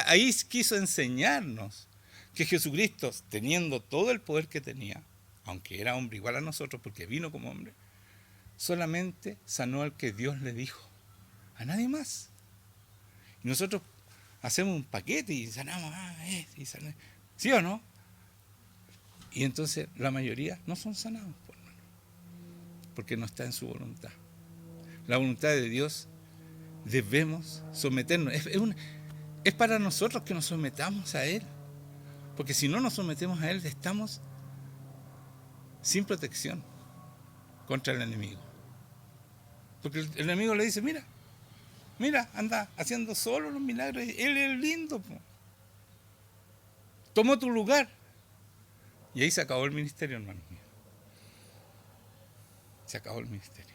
Ahí quiso enseñarnos que Jesucristo, teniendo todo el poder que tenía, aunque era hombre igual a nosotros porque vino como hombre, solamente sanó al que Dios le dijo, a nadie más. Y nosotros hacemos un paquete y sanamos, y sanamos. ¿Sí o no? Y entonces la mayoría no son sanados, porque no está en su voluntad. La voluntad de Dios debemos someternos. Es para nosotros que nos sometamos a Él. Porque si no nos sometemos a Él, estamos sin protección contra el enemigo. Porque el enemigo le dice, mira, anda haciendo solo los milagros. Él es lindo. Tomó tu lugar. Y ahí se acabó el ministerio, hermano mío. Se acabó el ministerio.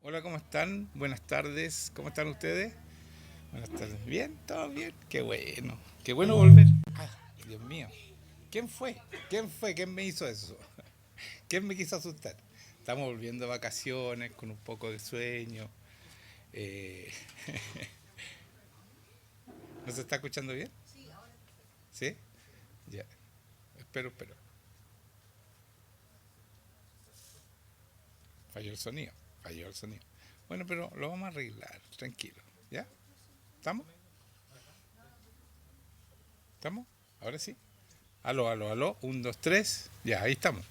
Hola, ¿cómo están? Buenas tardes. ¿Cómo están ustedes? Buenas tardes. ¿Bien? ¿Todo bien? Qué bueno. Qué bueno volver. Dios mío. ¿Quién fue? ¿Quién me hizo eso? ¿Quién me quiso asustar? Estamos volviendo de vacaciones con un poco de sueño. ¿No se está escuchando bien? ¿Sí? Ya. Espero. Falló el sonido. Bueno, pero lo vamos a arreglar, tranquilo. ¿Ya? ¿Estamos? ¿Estamos? Ahora sí. Aló. 1, 2, 3. Ya, ahí estamos.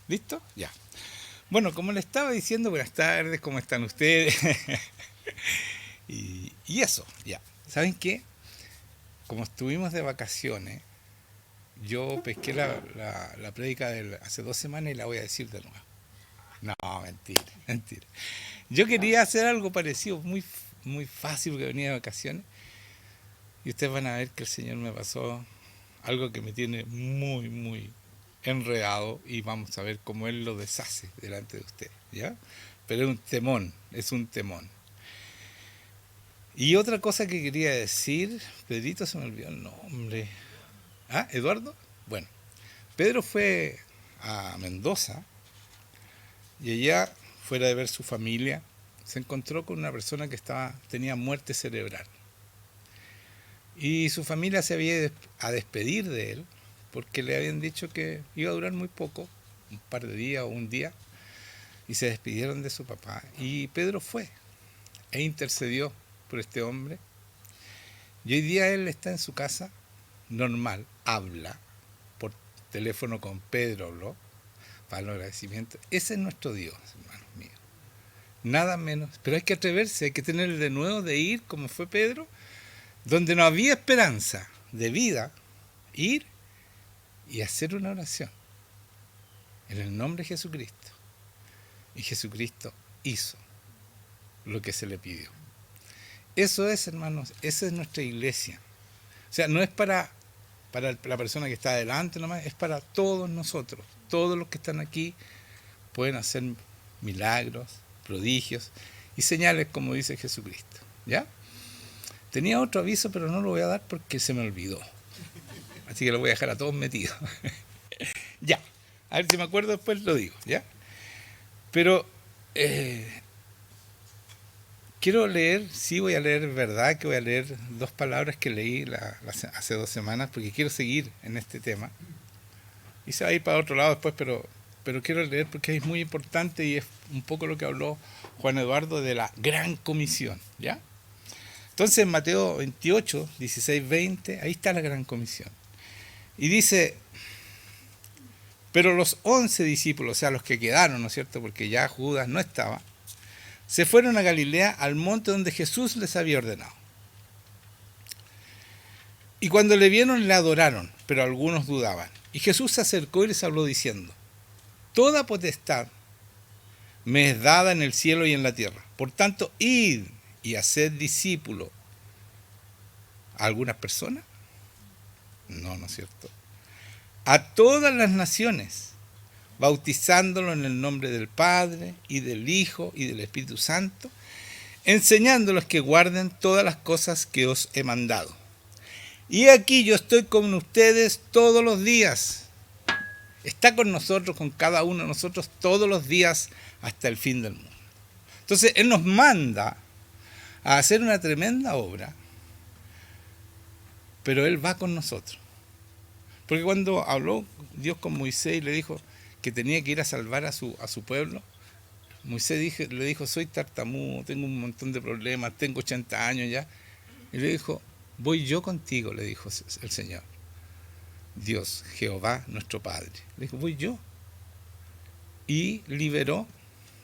¿Listo? Ya. Bueno, como le estaba diciendo, buenas tardes, ¿cómo están ustedes? y eso, ya. ¿Saben qué? Como estuvimos de vacaciones, yo pesqué la prédica de hace 2 semanas y la voy a decir de nuevo. No, mentira. Yo quería hacer algo parecido, muy fácil, porque venía de vacaciones. Y ustedes van a ver que el Señor me pasó algo que me tiene muy enredado, y vamos a ver cómo Él lo deshace delante de ustedes, ¿ya? Pero es un temón. Y otra cosa que quería decir, Pedrito, se me olvidó el nombre. ¿Eduardo? Bueno, Pedro fue a Mendoza y allá, fuera de ver su familia, se encontró con una persona que tenía muerte cerebral. Y su familia se había a despedir de él porque le habían dicho que iba a durar muy poco, un par de días o un día, y se despidieron de su papá. Y Pedro fue e intercedió por este hombre. Y hoy día él está en su casa, normal, habla por teléfono con Pedro, habló para el agradecimiento. Ese es nuestro Dios, hermanos míos. Nada menos. Pero hay que atreverse, hay que tener el de nuevo de ir, como fue Pedro, donde no había esperanza de vida, ir y hacer una oración en el nombre de Jesucristo. Y Jesucristo hizo lo que se le pidió. Eso es, hermanos, esa es nuestra iglesia. O sea, no es para la persona que está adelante nomás, es para todos nosotros. Todos los que están aquí pueden hacer milagros, prodigios y señales, como dice Jesucristo. ¿Ya? Tenía otro aviso, pero no lo voy a dar porque se me olvidó. Así que lo voy a dejar a todos metidos. Ya. A ver si me acuerdo, después lo digo. ¿Ya? Pero quiero leer, voy a leer, verdad que voy a leer 2 palabras que leí hace 2 semanas, porque quiero seguir en este tema. Y se va a ir para otro lado después, pero quiero leer porque es muy importante y es un poco lo que habló Juan Eduardo de la gran comisión. ¿Ya? Entonces en Mateo 28, 16, 20, ahí está la gran comisión. Y dice, pero los 11 discípulos, o sea, los que quedaron, ¿no es cierto? Porque ya Judas no estaba, se fueron a Galilea, al monte donde Jesús les había ordenado. Y cuando le vieron, le adoraron, pero algunos dudaban. Y Jesús se acercó y les habló diciendo, toda potestad me es dada en el cielo y en la tierra. Por tanto, id y haced discípulos a algunas personas. No es cierto. A todas las naciones, bautizándolo en el nombre del Padre, y del Hijo, y del Espíritu Santo, enseñándolos que guarden todas las cosas que os he mandado. Y aquí yo estoy con ustedes todos los días, Está con nosotros, con cada uno de nosotros, todos los días hasta el fin del mundo. Entonces, Él nos manda a hacer una tremenda obra, pero Él va con nosotros. Porque cuando habló Dios con Moisés y le dijo que tenía que ir a salvar a su pueblo, Moisés le dijo, soy tartamudo, tengo un montón de problemas, tengo 80 años ya. Y le dijo, voy yo contigo, le dijo el Señor. Dios, Jehová, nuestro Padre. Le dijo, voy yo. Y liberó,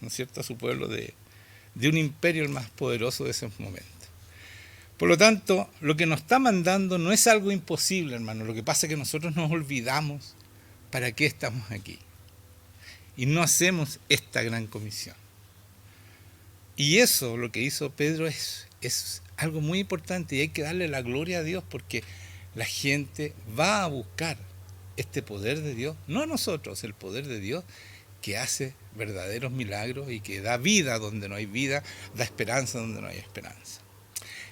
¿no es cierto?, a su pueblo de un imperio el más poderoso de ese momento. Por lo tanto, lo que nos está mandando no es algo imposible, hermano. Lo que pasa es que nosotros nos olvidamos para qué estamos aquí. Y no hacemos esta gran comisión. Y eso, lo que hizo Pedro, es algo muy importante y hay que darle la gloria a Dios porque la gente va a buscar este poder de Dios, no a nosotros, el poder de Dios que hace verdaderos milagros y que da vida donde no hay vida, da esperanza donde no hay esperanza.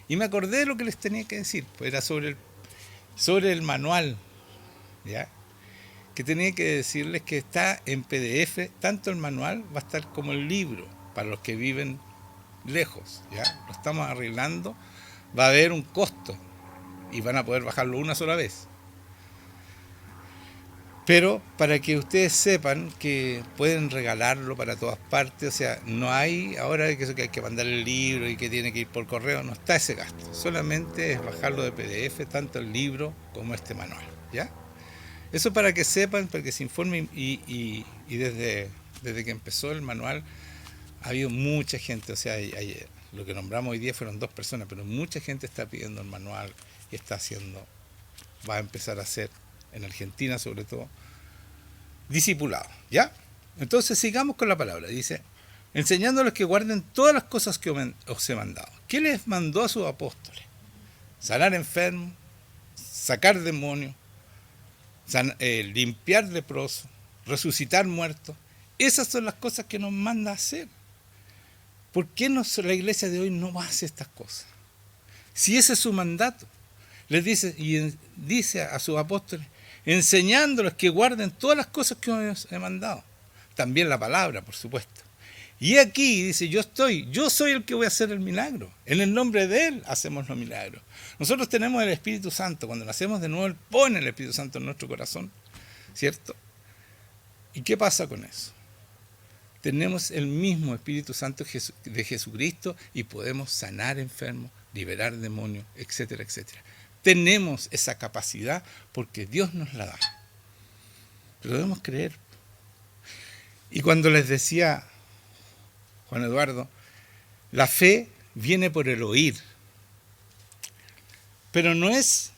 Y me acordé de lo que les tenía que decir, pues era sobre el manual, ¿ya? Que tenía que decirles que está en PDF, tanto el manual va a estar como el libro, para los que viven lejos, ¿ya? Lo estamos arreglando, va a haber un costo y van a poder bajarlo una sola vez. Pero para que ustedes sepan que pueden regalarlo para todas partes, o sea, no hay ahora que hay que mandar el libro y que tiene que ir por correo, no está ese gasto, solamente es bajarlo de PDF, tanto el libro como este manual, ¿ya? Eso para que sepan, para que se informen y desde que empezó el manual ha habido mucha gente, o sea, lo que nombramos hoy día fueron 2 personas, pero mucha gente está pidiendo el manual y va a empezar a hacer, en Argentina sobre todo, discipulado, ¿ya? Entonces sigamos con la palabra, dice, enseñándoles que guarden todas las cosas que os he mandado. ¿Qué les mandó a sus apóstoles? Sanar enfermos, sacar demonios, limpiar leprosos, resucitar muertos. Esas son las cosas que nos manda a hacer. ¿Por qué la iglesia de hoy no hace estas cosas? Si ese es su mandato. Les dice a sus apóstoles, enseñándoles que guarden todas las cosas que os he mandado. También la palabra, por supuesto. Y aquí dice, yo soy el que voy a hacer el milagro. En el nombre de Él hacemos los milagros. Nosotros tenemos el Espíritu Santo. Cuando nacemos de nuevo, Él pone el Espíritu Santo en nuestro corazón, ¿cierto? ¿Y qué pasa con eso? Tenemos el mismo Espíritu Santo de Jesucristo y podemos sanar enfermos, liberar demonios, etcétera, etcétera. Tenemos esa capacidad porque Dios nos la da. Pero debemos creer. Y cuando les decía Juan Eduardo, la fe viene por el oír. Pero no es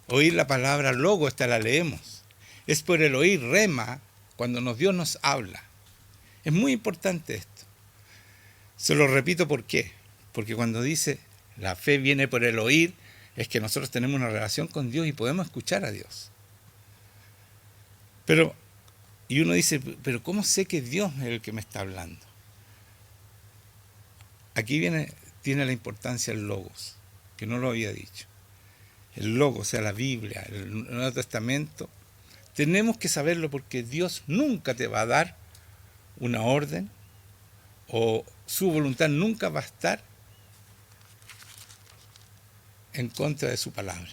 oír la palabra logo, esta la leemos. Es por el oír rema, cuando Dios nos habla. Es muy importante esto. Se lo repito, ¿por qué? Porque cuando dice la fe viene por el oír, es que nosotros tenemos una relación con Dios y podemos escuchar a Dios. Y uno dice, pero ¿cómo sé que Dios es el que me está hablando? Aquí tiene la importancia el logos, que no lo había dicho. El logos, o sea, la Biblia, el Nuevo Testamento. Tenemos que saberlo porque Dios nunca te va a dar una orden o su voluntad nunca va a estar en contra de su palabra.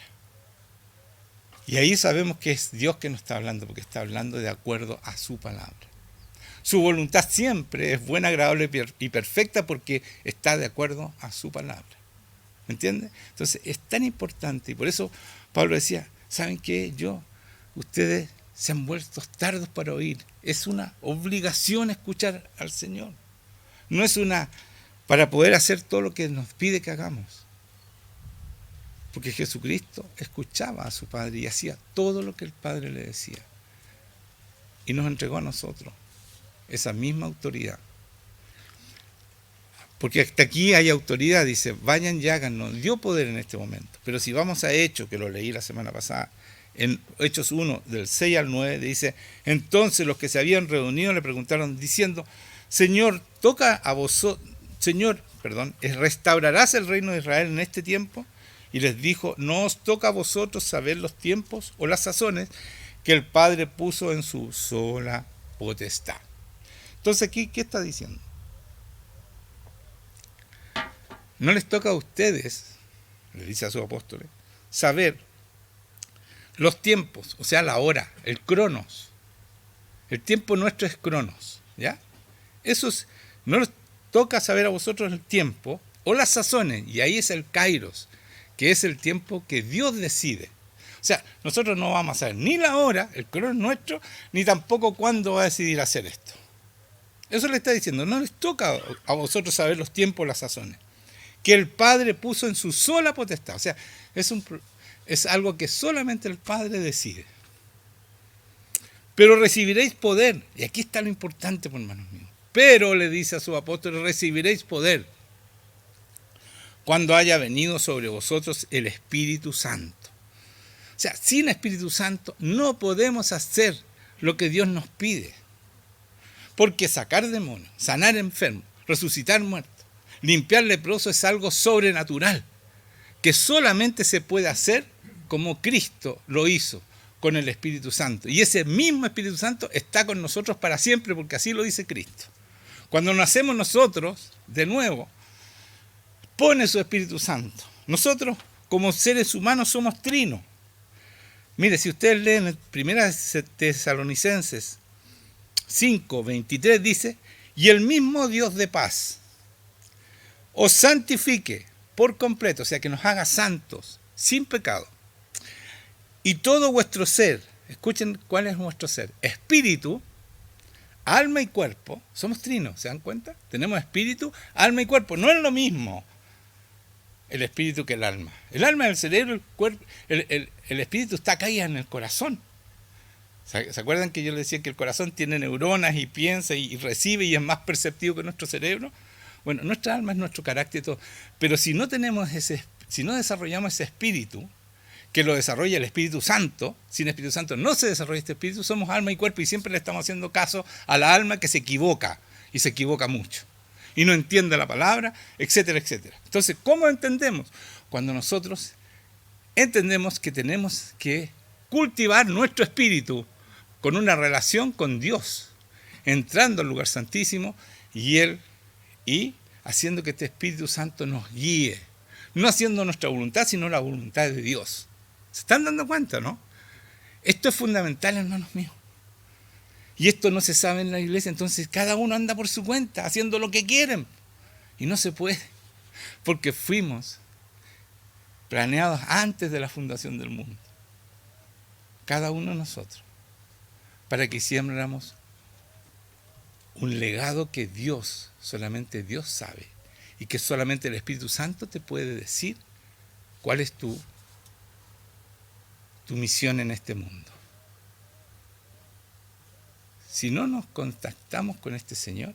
Y ahí sabemos que es Dios que nos está hablando, porque está hablando de acuerdo a su palabra. Su voluntad siempre es buena, agradable y perfecta porque está de acuerdo a su palabra. ¿Me entiendes? Entonces es tan importante y por eso Pablo decía, ¿saben qué? Ustedes se han vuelto tardos para oír. Es una obligación escuchar al Señor. No es para poder hacer todo lo que nos pide que hagamos. Porque Jesucristo escuchaba a su Padre y hacía todo lo que el Padre le decía. Y nos entregó a nosotros esa misma autoridad. Porque hasta aquí hay autoridad, dice, vayan y hagan, nos dio poder en este momento. Pero si vamos a Hechos, que lo leí la semana pasada, en Hechos 1, del 6 al 9, dice, entonces los que se habían reunido le preguntaron diciendo, Señor, ¿restaurarás el reino de Israel en este tiempo? Y les dijo, no os toca a vosotros saber los tiempos o las sazones que el Padre puso en su sola potestad. Entonces aquí, ¿qué está diciendo? No les toca a ustedes, le dice a sus apóstoles, saber los tiempos, o sea, la hora, el cronos. El tiempo nuestro es cronos, ¿ya? No les toca saber a vosotros el tiempo o las sazones, y ahí es el kairos, que es el tiempo que Dios decide. O sea, nosotros no vamos a saber ni la hora, el cronos nuestro, ni tampoco cuándo va a decidir hacer esto. Eso le está diciendo, no les toca a vosotros saber los tiempos o las sazones, que el Padre puso en su sola potestad. O sea, es algo que solamente el Padre decide. Pero recibiréis poder, y aquí está lo importante, por hermanos míos. Pero, le dice a sus apóstoles, recibiréis poder cuando haya venido sobre vosotros el Espíritu Santo. O sea, sin Espíritu Santo no podemos hacer lo que Dios nos pide. Porque sacar demonios, sanar enfermos, resucitar muertos, limpiar leprosos es algo sobrenatural, que solamente se puede hacer como Cristo lo hizo con el Espíritu Santo. Y ese mismo Espíritu Santo está con nosotros para siempre, porque así lo dice Cristo. Cuando nacemos nosotros, de nuevo, pone su Espíritu Santo. Nosotros, como seres humanos, somos trinos. Mire, si ustedes leen en 1 Tesalonicenses 5:23 dice, y el mismo Dios de paz os santifique por completo, o sea, que nos haga santos, sin pecado. Y todo vuestro ser, escuchen cuál es nuestro ser, espíritu, alma y cuerpo, somos trinos, ¿se dan cuenta? Tenemos espíritu, alma y cuerpo, no es lo mismo el espíritu que el alma. El alma es el cerebro, el cuerpo, el espíritu está acá en el corazón. ¿Se acuerdan que yo les decía que el corazón tiene neuronas y piensa y recibe y es más perceptivo que nuestro cerebro? Bueno, nuestra alma es nuestro carácter y todo. Pero si no desarrollamos ese espíritu, que lo desarrolla el Espíritu Santo, sin Espíritu Santo no se desarrolla este espíritu, somos alma y cuerpo y siempre le estamos haciendo caso a la alma que se equivoca, y se equivoca mucho, y no entiende la palabra, etcétera, etcétera. Entonces, ¿cómo entendemos? Cuando nosotros entendemos que tenemos que cultivar nuestro espíritu con una relación con Dios, entrando al lugar santísimo y haciendo que este Espíritu Santo nos guíe, no haciendo nuestra voluntad, sino la voluntad de Dios. ¿Se están dando cuenta, no? Esto es fundamental, hermanos míos. Y esto no se sabe en la iglesia, entonces cada uno anda por su cuenta, haciendo lo que quieren. Y no se puede, porque fuimos planeados antes de la fundación del mundo. Cada uno de nosotros, para que hiciéramos un legado que Dios, solamente Dios sabe, y que solamente el Espíritu Santo te puede decir cuál es tu misión en este mundo. Si no nos contactamos con este Señor,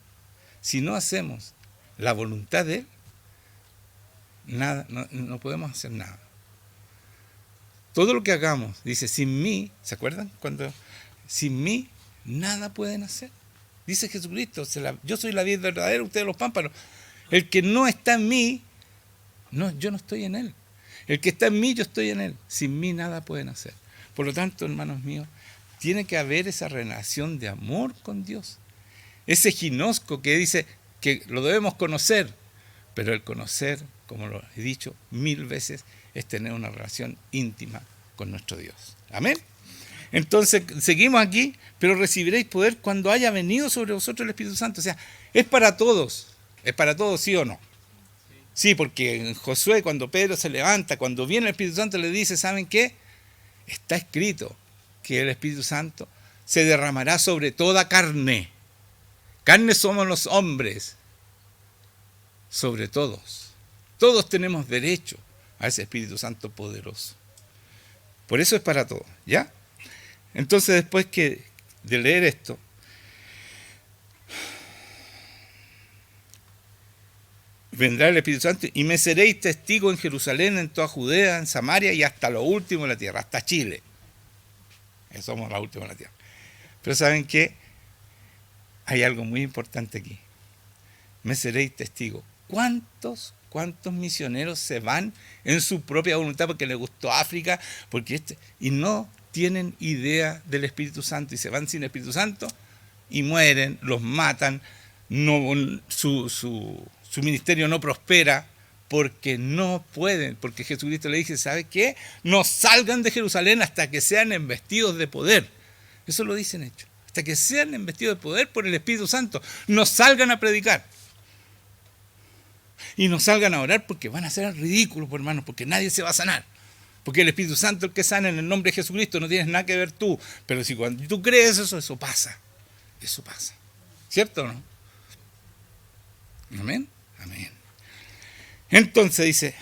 si no hacemos la voluntad de Él, nada, no podemos hacer nada. Todo lo que hagamos, dice, sin mí, ¿se acuerdan? Sin mí, nada pueden hacer. Dice Jesucristo, yo soy la vid verdadera, ustedes los pámpanos. El que no está en mí, yo no estoy en él. El que está en mí, yo estoy en él. Sin mí nada pueden hacer. Por lo tanto, hermanos míos, tiene que haber esa relación de amor con Dios. Ese ginosco que dice que lo debemos conocer, pero el conocer, como lo he dicho 1000 veces, es tener una relación íntima con nuestro Dios. Amén. Entonces, seguimos aquí, pero recibiréis poder cuando haya venido sobre vosotros el Espíritu Santo. O sea, es para todos, ¿sí o no? Sí, porque en Josué, cuando Pedro se levanta, cuando viene el Espíritu Santo, le dice, ¿saben qué? Está escrito que el Espíritu Santo se derramará sobre toda carne. Carne somos los hombres, sobre todos. Todos tenemos derecho a ese Espíritu Santo poderoso. Por eso es para todos, ¿ya? Entonces, después de leer esto, vendrá el Espíritu Santo y me seréis testigo en Jerusalén, en toda Judea, en Samaria y hasta lo último de la tierra, hasta Chile. Somos la última de la tierra. Pero ¿saben qué? Hay algo muy importante aquí. Me seréis testigo. ¿Cuántos misioneros se van en su propia voluntad porque les gustó África? Y no tienen idea del Espíritu Santo y se van sin Espíritu Santo y mueren, los matan, no, su ministerio no prospera porque no pueden, porque Jesucristo le dice, ¿sabe qué? No salgan de Jerusalén hasta que sean embestidos de poder. Eso lo dicen hechos. Hasta que sean embestidos de poder por el Espíritu Santo. No salgan a predicar. Y no salgan a orar porque van a hacer el ridículo, pues, hermanos, porque nadie se va a sanar. Porque el Espíritu Santo es el que sana en el nombre de Jesucristo, no tienes nada que ver tú. Pero si cuando tú crees eso pasa. Eso pasa. ¿Cierto o no? Amén. Amén. Entonces dice,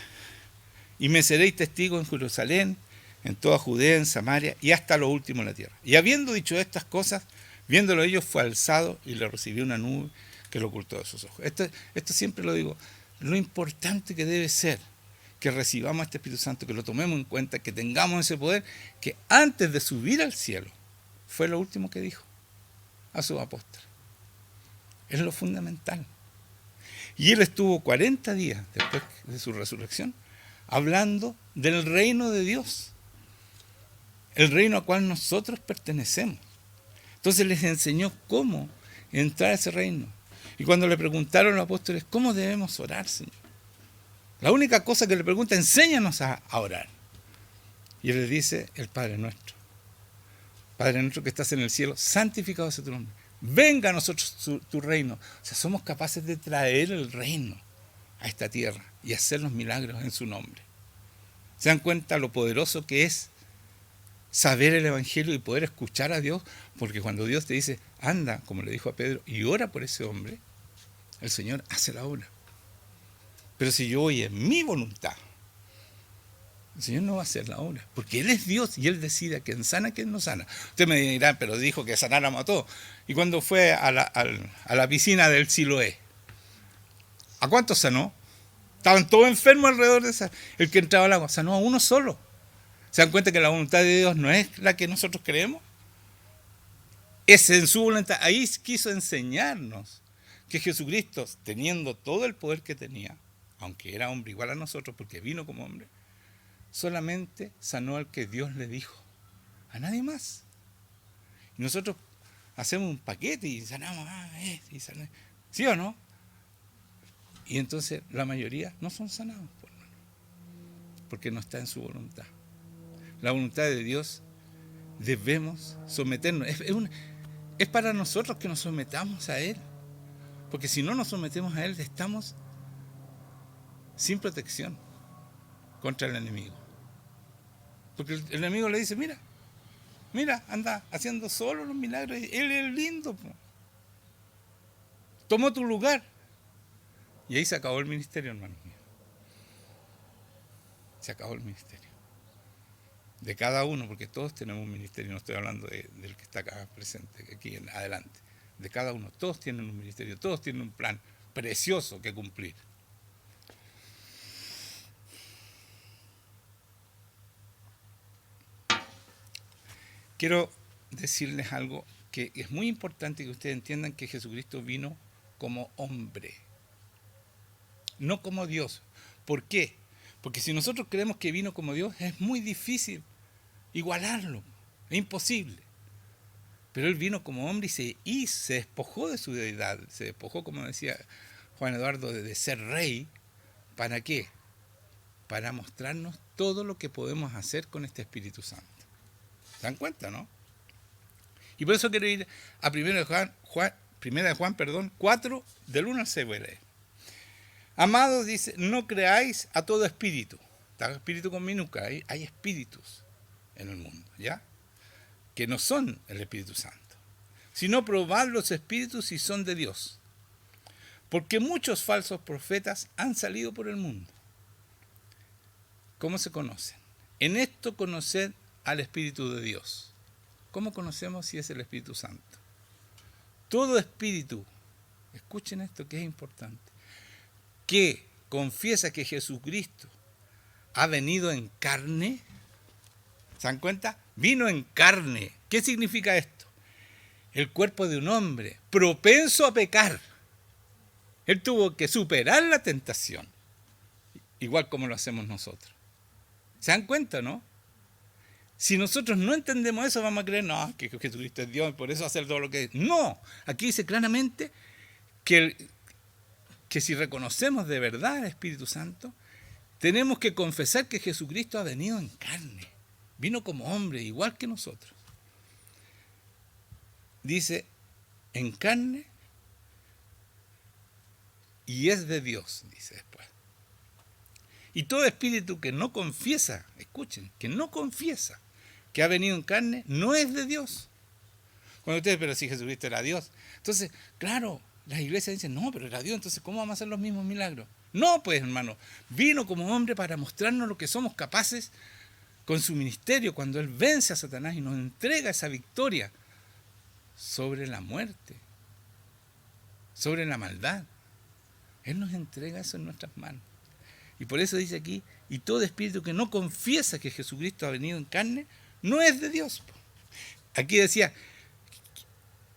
y me seréis testigos en Jerusalén, en toda Judea, en Samaria y hasta lo último de la tierra. Y habiendo dicho estas cosas, viéndolo ellos, fue alzado y le recibió una nube que lo ocultó de sus ojos. Esto siempre lo digo, lo importante que debe ser que recibamos a este Espíritu Santo, que lo tomemos en cuenta, que tengamos ese poder, que antes de subir al cielo, fue lo último que dijo a sus apóstoles. Es lo fundamental. Y él estuvo 40 días después de su resurrección hablando del reino de Dios, el reino al cual nosotros pertenecemos. Entonces les enseñó cómo entrar a ese reino. Y cuando le preguntaron a los apóstoles, ¿cómo debemos orar, Señor? La única cosa que le pregunta, enséñanos a orar. Y él les dice, el Padre nuestro. Padre nuestro que estás en el cielo, santificado sea tu nombre. Venga a nosotros tu reino. O sea, somos capaces de traer el reino a esta tierra y hacer los milagros en su nombre. ¿Se dan cuenta lo poderoso que es saber el Evangelio y poder escuchar a Dios? Porque cuando Dios te dice, anda, como le dijo a Pedro, y ora por ese hombre, el Señor hace la obra. Pero si yo voy en mi voluntad, el Señor no va a hacer la obra, porque Él es Dios y Él decide a quién sana, a quién no sana. Usted me dirá, pero dijo que sanáramos a todos. Y cuando fue a la piscina del Siloé, ¿a cuántos sanó? Estaban todos enfermos alrededor de esa. El que entraba al agua sanó a uno solo. ¿Se dan cuenta que la voluntad de Dios no es la que nosotros creemos? Es en su voluntad. Ahí quiso enseñarnos que Jesucristo, teniendo todo el poder que tenía, aunque era hombre igual a nosotros porque vino como hombre, solamente sanó al que Dios le dijo, a nadie más. Y nosotros hacemos un paquete y sanamos, y sanamos. ¿Sí o no? Y entonces la mayoría no son sanados, porque no está en su voluntad. La voluntad de Dios debemos someternos. Es para nosotros que nos sometamos a Él, porque si no nos sometemos a Él, estamos sin protección contra el enemigo. Porque el enemigo le dice, mira, anda haciendo solo los milagros, Él es lindo, tomó tu lugar. Y ahí se acabó el ministerio, hermano mío. Se acabó el ministerio. De cada uno, porque todos tenemos un ministerio, no estoy hablando del que está acá presente, aquí en adelante. De cada uno, todos tienen un ministerio, todos tienen un plan precioso que cumplir. Quiero decirles algo que es muy importante que ustedes entiendan, que Jesucristo vino como hombre, no como Dios. ¿Por qué? Porque si nosotros creemos que vino como Dios, es muy difícil igualarlo, es imposible. Pero Él vino como hombre y se despojó de su deidad, se despojó, como decía Juan Eduardo, de ser rey. ¿Para qué? Para mostrarnos todo lo que podemos hacer con este Espíritu Santo. ¿Se dan cuenta, no? Y por eso quiero ir a 1 de Juan 4, del 1 al 6 voy a leer. Amados, dice, no creáis a todo espíritu. Está espíritu con minúscula, hay espíritus en el mundo, ¿ya? Que no son el Espíritu Santo, sino probad los espíritus si son de Dios. Porque muchos falsos profetas han salido por el mundo. ¿Cómo se conocen? En esto conoced al Espíritu de Dios. ¿Cómo conocemos si es el Espíritu Santo? Todo espíritu, escuchen esto que es importante, que confiesa que Jesucristo ha venido en carne, ¿se dan cuenta? Vino en carne. ¿Qué significa esto? El cuerpo de un hombre propenso a pecar. Él tuvo que superar la tentación, igual como lo hacemos nosotros. ¿Se dan cuenta, no? Si nosotros no entendemos eso, vamos a creer, no, que Jesucristo es Dios y por eso hacer todo lo que es. No, aquí dice claramente que si reconocemos de verdad al Espíritu Santo, tenemos que confesar que Jesucristo ha venido en carne. Vino como hombre, igual que nosotros. Dice, en carne y es de Dios, dice después. Y todo espíritu que no confiesa, escuchen, que no confiesa que ha venido en carne, no es de Dios. Cuando ustedes, pero si Jesucristo era Dios. Entonces, claro, las iglesias dicen, no, pero era Dios, entonces ¿cómo vamos a hacer los mismos milagros? No, pues hermano, vino como hombre para mostrarnos lo que somos capaces con su ministerio, cuando Él vence a Satanás y nos entrega esa victoria sobre la muerte, sobre la maldad. Él nos entrega eso en nuestras manos. Y por eso dice aquí, y todo espíritu que no confiesa que Jesucristo ha venido en carne, no es de Dios. Aquí decía,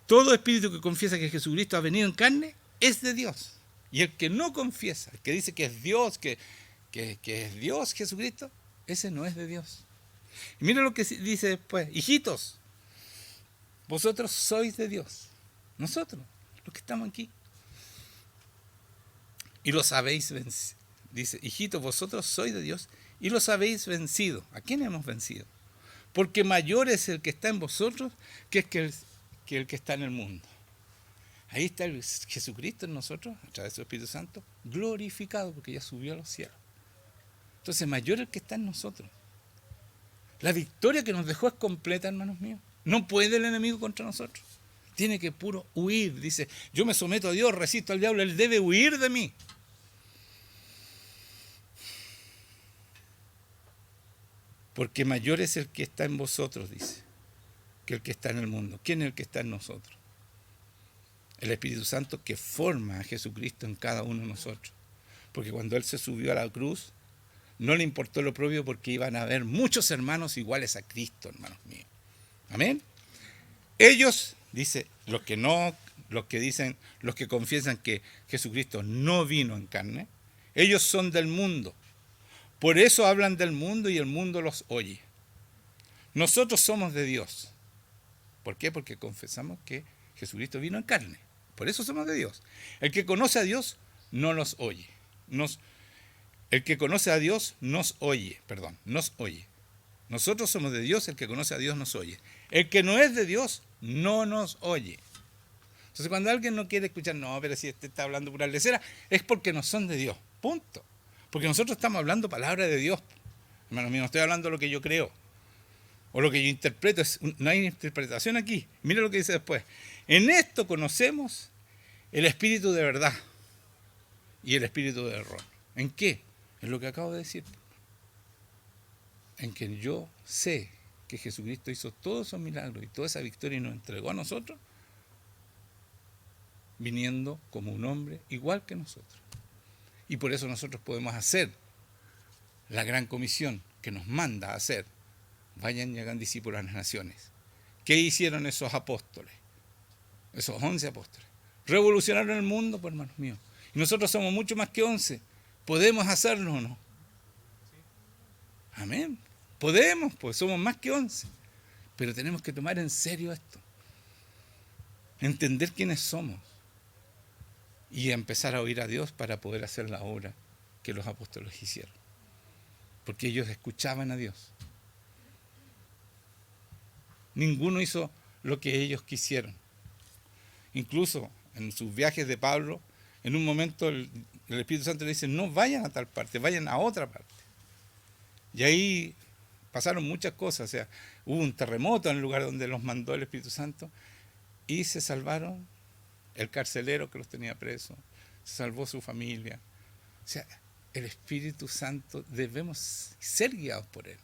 todo espíritu que confiesa que Jesucristo ha venido en carne, es de Dios. Y el que no confiesa, el que dice que es Dios, que es Dios Jesucristo, ese no es de Dios. Y mira lo que dice después, hijitos, vosotros sois de Dios. Nosotros, los que estamos aquí. Y los habéis vencido. Dice, hijitos, vosotros sois de Dios y los habéis vencido. ¿A quién hemos vencido? Porque mayor es el que está en vosotros que el que está en el mundo. Ahí está Jesucristo en nosotros, a través de su Espíritu Santo, glorificado, porque ya subió a los cielos. Entonces, mayor el que está en nosotros. La victoria que nos dejó es completa, hermanos míos. No puede el enemigo contra nosotros. Tiene que puro huir. Dice, yo me someto a Dios, resisto al diablo, él debe huir de mí. Porque mayor es el que está en vosotros, dice, que el que está en el mundo. ¿Quién es el que está en nosotros? El Espíritu Santo que forma a Jesucristo en cada uno de nosotros. Porque cuando Él se subió a la cruz, no le importó lo propio porque iban a haber muchos hermanos iguales a Cristo, hermanos míos. Amén. Ellos, dice, los que confiesan que Jesucristo no vino en carne, ellos son del mundo. Por eso hablan del mundo y el mundo los oye. Nosotros somos de Dios. ¿Por qué? Porque confesamos que Jesucristo vino en carne. Por eso somos de Dios. El que conoce a Dios no nos oye. El que conoce a Dios nos oye. Nosotros somos de Dios, el que conoce a Dios nos oye. El que no es de Dios no nos oye. Entonces cuando alguien no quiere escuchar, no, pero si este está hablando pura lecera, es porque no son de Dios. Punto. Porque nosotros estamos hablando palabra de Dios. Hermanos míos, no estoy hablando de lo que yo creo. O lo que yo interpreto. No hay interpretación aquí. Mira lo que dice después. En esto conocemos el espíritu de verdad y el espíritu de error. ¿En qué? En lo que acabo de decir. En que yo sé que Jesucristo hizo todos esos milagros y toda esa victoria y nos entregó a nosotros, viniendo como un hombre igual que nosotros. Y por eso nosotros podemos hacer la gran comisión que nos manda a hacer. Vayan y hagan discípulos a las naciones. ¿Qué hicieron esos apóstoles? Esos 11 apóstoles. Revolucionaron el mundo, pues, hermanos míos. Y nosotros somos mucho más que 11. ¿Podemos hacerlo o no? Amén. Podemos, pues somos más que 11. Pero tenemos que tomar en serio esto. Entender quiénes somos. Y empezar a oír a Dios para poder hacer la obra que los apóstoles hicieron. Porque ellos escuchaban a Dios. Ninguno hizo lo que ellos quisieron. Incluso en sus viajes de Pablo, en un momento el Espíritu Santo le dice, no vayan a tal parte, vayan a otra parte. Y ahí pasaron muchas cosas. O sea, hubo un terremoto en el lugar donde los mandó el Espíritu Santo y se salvaron. El carcelero que los tenía presos, se salvó su familia. O sea, el Espíritu Santo debemos ser guiados por Él,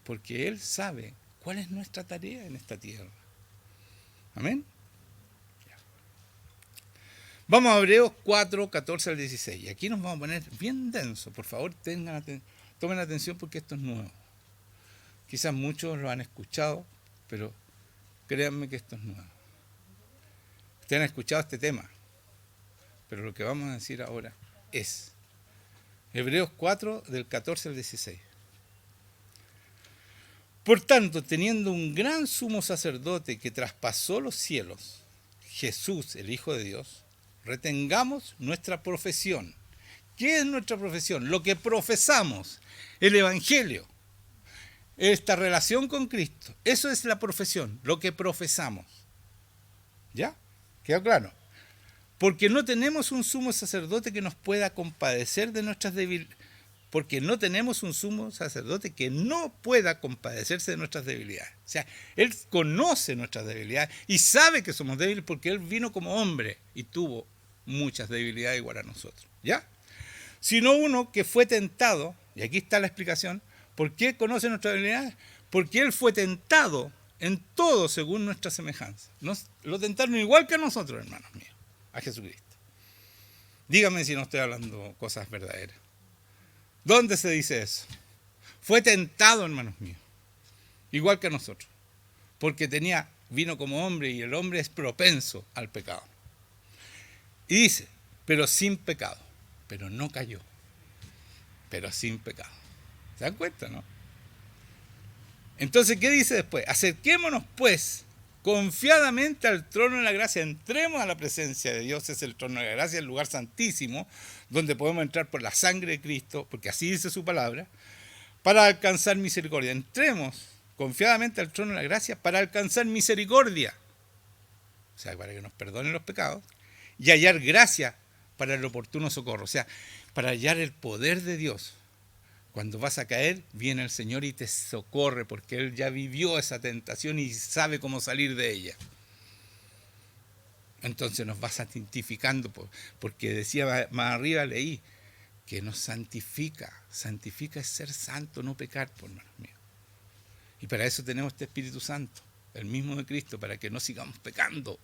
porque Él sabe cuál es nuestra tarea en esta tierra. Amén. Vamos a Hebreos 4, 14 al 16. Y aquí nos vamos a poner bien denso. Por favor, tomen atención porque esto es nuevo. Quizás muchos lo han escuchado, pero créanme que esto es nuevo. Ustedes han escuchado este tema, pero lo que vamos a decir ahora es Hebreos 4, del 14 al 16. Por tanto, teniendo un gran sumo sacerdote que traspasó los cielos, Jesús, el Hijo de Dios, retengamos nuestra profesión. ¿Qué es nuestra profesión? Lo que profesamos, el Evangelio, esta relación con Cristo. Eso es la profesión, lo que profesamos. ¿Ya? ¿Quedó claro? Porque no tenemos un sumo sacerdote que nos pueda compadecer de nuestras debilidades. Porque no tenemos un sumo sacerdote que no pueda compadecerse de nuestras debilidades. O sea, Él conoce nuestras debilidades y sabe que somos débiles porque Él vino como hombre y tuvo muchas debilidades igual a nosotros. ¿Ya? Sino uno que fue tentado, y aquí está la explicación, ¿por qué conoce nuestras debilidades? Porque Él fue tentado en todo según nuestra semejanza. Lo tentaron igual que a nosotros, hermanos míos, a Jesucristo. Dígame si no estoy hablando cosas verdaderas. ¿Dónde se dice eso? Fue tentado, hermanos míos, igual que a nosotros, porque vino como hombre y el hombre es propenso al pecado. Y dice, pero sin pecado, pero no cayó, pero sin pecado. ¿Se dan cuenta, no? Entonces, ¿qué dice después? Acerquémonos, pues, confiadamente al trono de la gracia, entremos a la presencia de Dios, es el trono de la gracia, el lugar santísimo, donde podemos entrar por la sangre de Cristo, porque así dice su palabra, para alcanzar misericordia. Entremos confiadamente al trono de la gracia para alcanzar misericordia, o sea, para que nos perdonen los pecados, y hallar gracia para el oportuno socorro, o sea, para hallar el poder de Dios. Cuando vas a caer, viene el Señor y te socorre, porque Él ya vivió esa tentación y sabe cómo salir de ella. Entonces nos va santificando, porque decía más arriba, leí, que nos santifica. Santifica es ser santo, no pecar, por hermanos míos. Y para eso tenemos este Espíritu Santo, el mismo de Cristo, para que no sigamos pecando.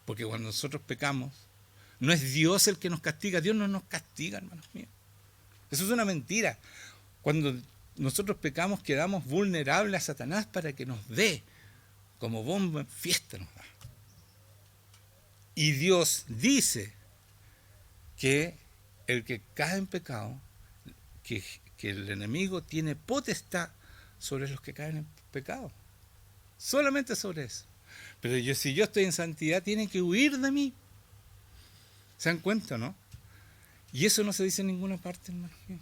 Porque cuando nosotros pecamos, no es Dios el que nos castiga, Dios no nos castiga, hermanos míos. Eso es una mentira. Cuando nosotros pecamos, quedamos vulnerables a Satanás para que nos dé, como bomba en fiesta nos da. Y Dios dice que el que cae en pecado, que el enemigo tiene potestad sobre los que caen en pecado. Solamente sobre eso. Pero si yo estoy en santidad, tienen que huir de mí. ¿Se dan cuenta, no? Y eso no se dice en ninguna parte, hermano mío.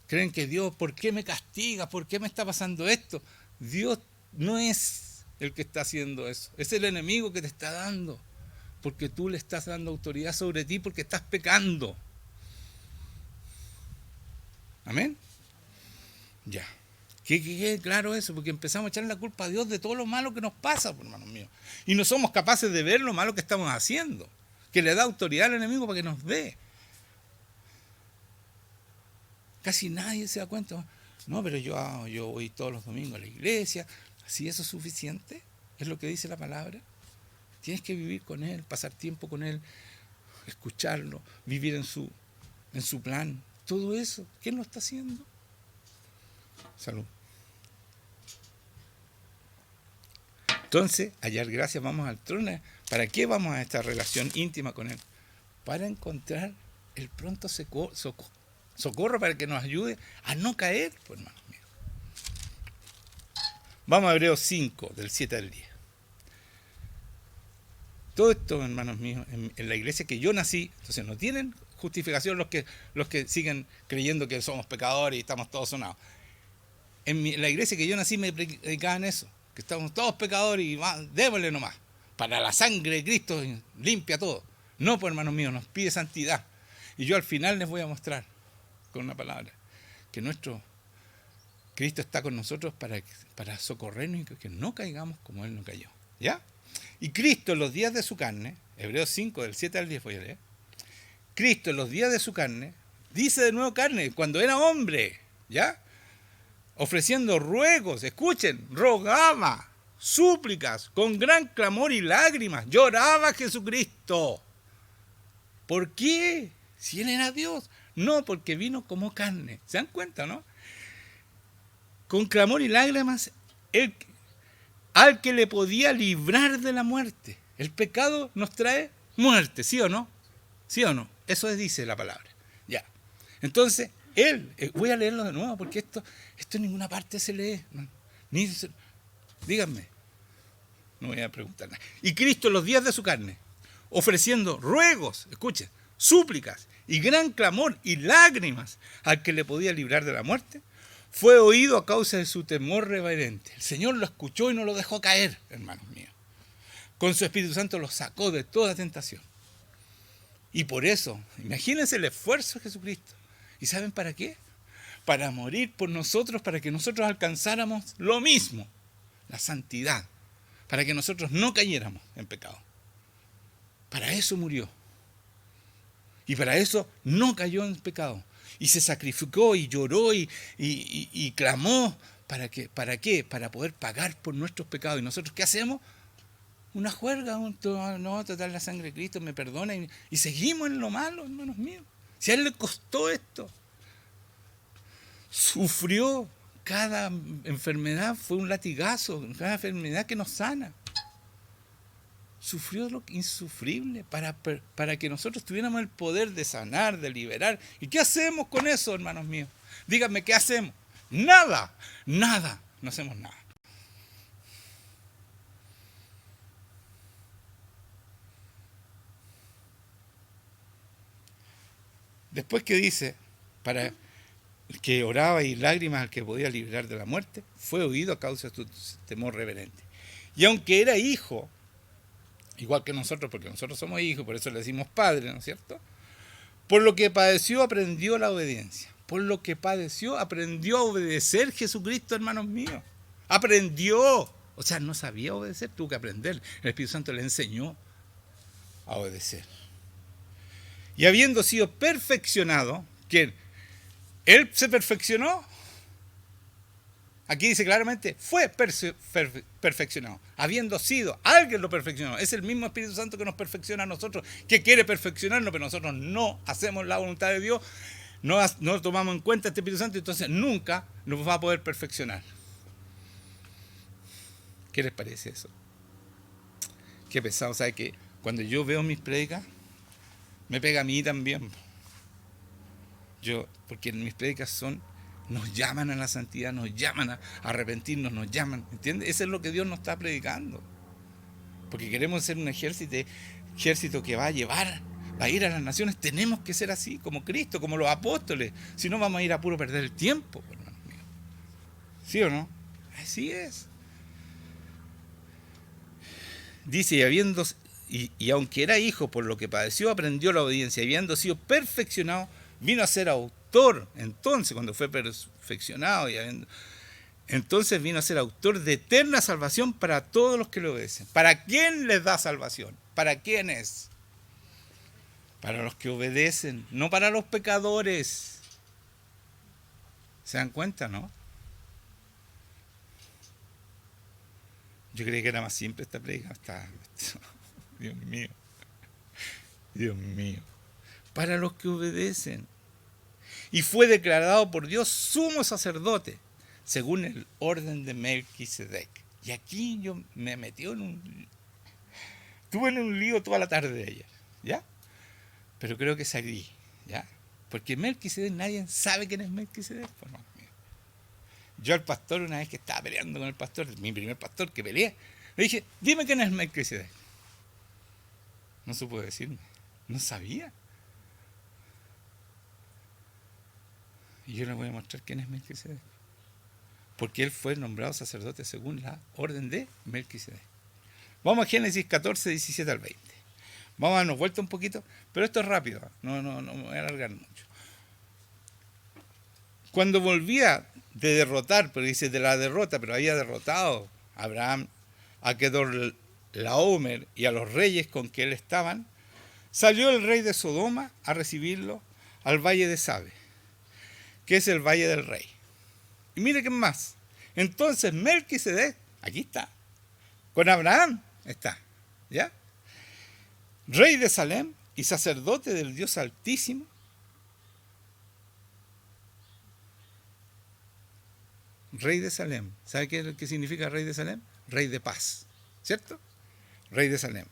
Creen que Dios, ¿por qué me castiga? ¿Por qué me está pasando esto? Dios no es el que está haciendo eso. Es el enemigo que te está dando. Porque tú le estás dando autoridad sobre ti porque estás pecando. ¿Amén? Ya. Que quede claro eso, porque empezamos a echar la culpa a Dios de todo lo malo que nos pasa, hermanos míos. Y no somos capaces de ver lo malo que estamos haciendo. Que le da autoridad al enemigo para que nos dé. Casi nadie se da cuenta. No, pero yo voy todos los domingos a la iglesia. ¿Si eso es suficiente? ¿Es lo que dice la palabra? Tienes que vivir con Él, pasar tiempo con Él, escucharlo, vivir en su plan. Todo eso, ¿quién lo está haciendo? Salud. Entonces, hallar gracia, vamos al trono. ¿Para qué vamos a esta relación íntima con Él? Para encontrar el pronto socorro para que nos ayude a no caer, pues, hermanos míos. Vamos a Hebreos 5, del 7 al 10. Todo esto, hermanos míos, en la iglesia que yo nací, entonces no tienen justificación los que siguen creyendo que somos pecadores y estamos todos sonados. En la iglesia que yo nací me predicaban eso, que estamos todos pecadores y démosle nomás. Para la sangre de Cristo limpia todo. No, pues hermanos míos, nos pide santidad. Y yo al final les voy a mostrar con una palabra que nuestro Cristo está con nosotros para socorrernos y que no caigamos como Él no cayó. ¿Ya? Y Cristo en los días de su carne, Hebreos 5, del 7 al 10 voy a leer. Cristo en los días de su carne, dice de nuevo carne, cuando era hombre, ¿ya? Ofreciendo ruegos, escuchen, rogaba, súplicas, con gran clamor y lágrimas, lloraba a Jesucristo. ¿Por qué? Si Él era Dios. No, porque vino como carne. ¿Se dan cuenta, no? Con clamor y lágrimas, al que le podía librar de la muerte. El pecado nos trae muerte, ¿sí o no? ¿Sí o no? Eso dice la palabra. Ya. Entonces, Voy a leerlo de nuevo porque esto en ninguna parte se lee. Díganme, no voy a preguntar nada. Y Cristo en los días de su carne, ofreciendo ruegos, escuchen, súplicas y gran clamor y lágrimas al que le podía librar de la muerte, fue oído a causa de su temor reverente. El Señor lo escuchó y no lo dejó caer, hermanos míos. Con su Espíritu Santo lo sacó de toda tentación. Y por eso, imagínense el esfuerzo de Jesucristo. ¿Y saben para qué? Para morir por nosotros, para que nosotros alcanzáramos lo mismo, la santidad, para que nosotros no cayéramos en pecado. Para eso murió. Y para eso no cayó en pecado. Y se sacrificó y lloró y clamó. ¿Para qué? Para poder pagar por nuestros pecados. ¿Y nosotros qué hacemos? Una juerga. No, total, la sangre de Cristo me perdona. Y seguimos en lo malo, hermanos míos. Si a él le costó esto, sufrió, cada enfermedad fue un latigazo, cada enfermedad que nos sana. Sufrió lo insufrible para que nosotros tuviéramos el poder de sanar, de liberar. ¿Y qué hacemos con eso, hermanos míos? Díganme, ¿qué hacemos? Nada, no hacemos nada. Después que dice, para que oraba y lágrimas al que podía liberar de la muerte, fue oído a causa de su temor reverente. Y aunque era hijo, igual que nosotros, porque nosotros somos hijos, por eso le decimos padre, ¿no es cierto? Por lo que padeció, aprendió la obediencia. Por lo que padeció, aprendió a obedecer Jesucristo, hermanos míos. Aprendió. O sea, no sabía obedecer, tuvo que aprender. El Espíritu Santo le enseñó a obedecer. Y habiendo sido perfeccionado, ¿quién? Él se perfeccionó. Aquí dice claramente, fue perfeccionado. Habiendo sido, alguien lo perfeccionó. Es el mismo Espíritu Santo que nos perfecciona a nosotros, que quiere perfeccionarnos, pero nosotros no hacemos la voluntad de Dios, no tomamos en cuenta este Espíritu Santo, entonces nunca nos va a poder perfeccionar. ¿Qué les parece eso? Qué pesado, ¿sabe? Que cuando yo veo mis prédicas, me pega a mí también. Porque mis prédicas nos llaman a la santidad, nos llaman a arrepentirnos, nos llaman, ¿entiendes? Eso es lo que Dios nos está predicando. Porque queremos ser un ejército que va a ir a las naciones. Tenemos que ser así, como Cristo, como los apóstoles. Si no, vamos a ir a puro perder el tiempo, hermanos míos. ¿Sí o no? Así es. Dice, y aunque era hijo, por lo que padeció, aprendió la obediencia. Y habiendo sido perfeccionado, vino a ser autor. Entonces, cuando fue perfeccionado, entonces vino a ser autor de eterna salvación para todos los que le obedecen. ¿Para quién les da salvación? ¿Para quién es? Para los que obedecen, no para los pecadores. ¿Se dan cuenta, no? Yo creí que era más simple esta predica. Dios mío. Dios mío. Para los que obedecen. Y fue declarado por Dios sumo sacerdote, según el orden de Melquisedec. Y aquí yo me metí estuve en un lío toda la tarde de ayer, ¿ya? Pero creo que salí, ¿ya? Porque Melquisedec, nadie sabe quién es Melquisedec. Pues no. Yo al pastor, una vez que estaba peleando con el pastor, mi primer pastor que peleé, le dije, dime quién es Melquisedec. No supo decirme, no sabía. Y yo le voy a mostrar quién es Melquisedec. Porque él fue nombrado sacerdote según la orden de Melquisedec. Vamos a Génesis 14, 17 al 20. Vamos a darnos vuelta un poquito, pero esto es rápido, no me voy a alargar mucho. Cuando volvía de derrotar, pero dice de la derrota, pero había derrotado a Abraham, a Kedorlaomer y a los reyes con que él estaban, salió el rey de Sodoma a recibirlo al valle de Sabe, que es el valle del rey. Y mire qué más. Entonces Melquisedec, aquí está, con Abraham está, ¿ya? Rey de Salem y sacerdote del Dios Altísimo, rey de Salem. ¿Sabe qué significa rey de Salem? Rey de paz, ¿cierto? Rey de Salem.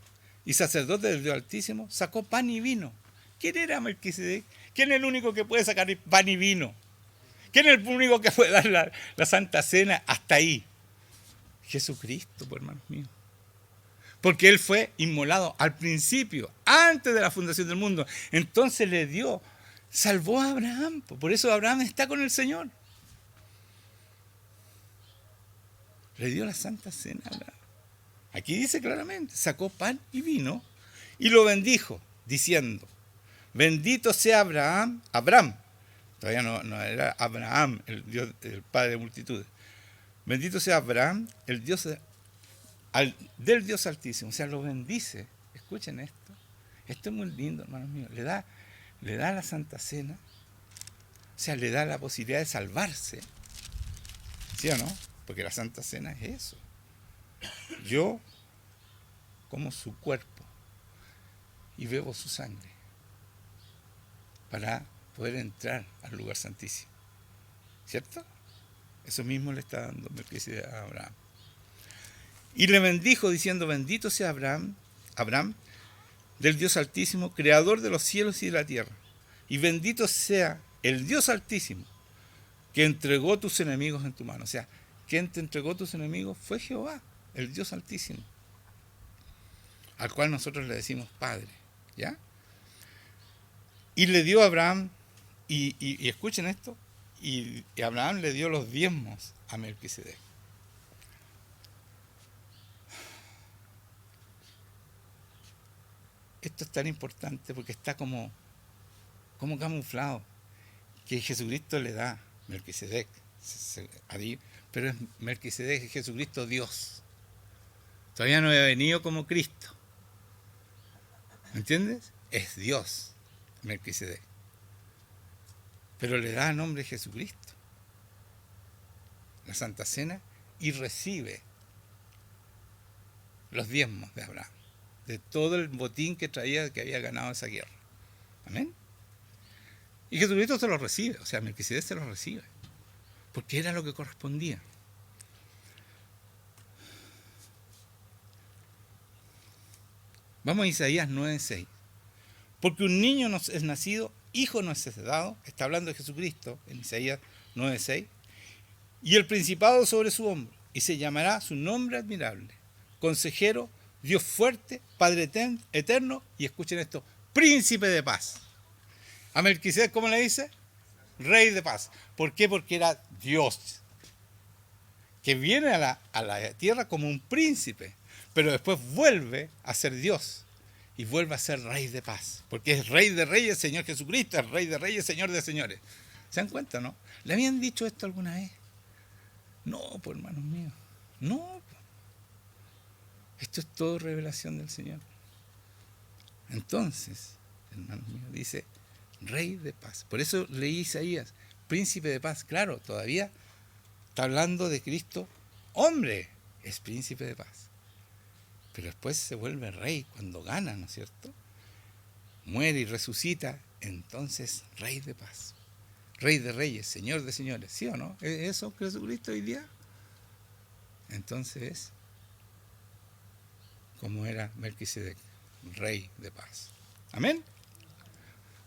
Y sacerdote del Dios Altísimo, sacó pan y vino. ¿Quién era Melquisedec? ¿Quién es el único que puede sacar pan y vino? ¿Quién es el único que puede dar la Santa Cena hasta ahí? Jesucristo, pues, hermanos míos. Porque Él fue inmolado al principio, antes de la fundación del mundo. Entonces le dio, salvó a Abraham. Por eso Abraham está con el Señor. Le dio la Santa Cena a Abraham. Aquí dice claramente, sacó pan y vino y lo bendijo, diciendo, bendito sea Abraham, todavía no era Abraham, el Dios, el Padre de multitudes. Bendito sea Abraham, el Dios del Dios Altísimo. O sea, lo bendice. Escuchen esto. Esto es muy lindo, hermanos míos. Le da la Santa Cena. O sea, le da la posibilidad de salvarse. ¿Sí o no? Porque la Santa Cena es eso. Yo como su cuerpo y bebo su sangre para poder entrar al lugar santísimo. ¿Cierto? Eso mismo le está dando Melquisedec a Abraham. Y le bendijo diciendo, bendito sea Abraham, del Dios Altísimo, creador de los cielos y de la tierra. Y bendito sea el Dios Altísimo, que entregó tus enemigos en tu mano. O sea, quien te entregó tus enemigos fue Jehová, el Dios Altísimo, al cual nosotros le decimos Padre. ¿Ya? Y le dio a Abraham, y escuchen esto, y Abraham le dio los diezmos a Melquisedec. Esto es tan importante porque está como camuflado, que Jesucristo le da Melquisedec, pero es Melquisedec, es Jesucristo Dios. Todavía no había venido como Cristo. ¿Me entiendes? Es Dios, Melquisedec. Pero le da el nombre de Jesucristo, la Santa Cena, y recibe los diezmos de Abraham, de todo el botín que traía, que había ganado esa guerra. Amén. Y Jesucristo se lo recibe, o sea, Melquisedec se lo recibe, porque era lo que correspondía. Vamos a Isaías 9:6. Porque un niño nos es nacido, hijo nos es dado, está hablando de Jesucristo en Isaías 9:6, y el principado sobre su hombro, y se llamará su nombre admirable, consejero, Dios fuerte, Padre eterno, y escuchen esto, príncipe de paz. A Melquisedec, ¿cómo le dice? Rey de paz. ¿Por qué? Porque era Dios, que viene a la tierra como un príncipe, pero después vuelve a ser Dios y vuelve a ser Rey de paz, porque es Rey de reyes, Señor Jesucristo, es Rey de reyes, Señor de señores. ¿Se dan cuenta, no? ¿Le habían dicho esto alguna vez? No, pues hermanos míos, no. Esto es todo revelación del Señor. Entonces, hermanos míos, dice Rey de paz. Por eso leí Isaías, príncipe de paz. Claro, todavía está hablando de Cristo, hombre, es príncipe de paz. Pero después se vuelve rey cuando gana, ¿no es cierto? Muere y resucita, entonces Rey de paz. Rey de reyes, Señor de señores. ¿Sí o no? ¿Es eso Jesucristo hoy día? Entonces, como era Melquisedec, Rey de paz. Amén.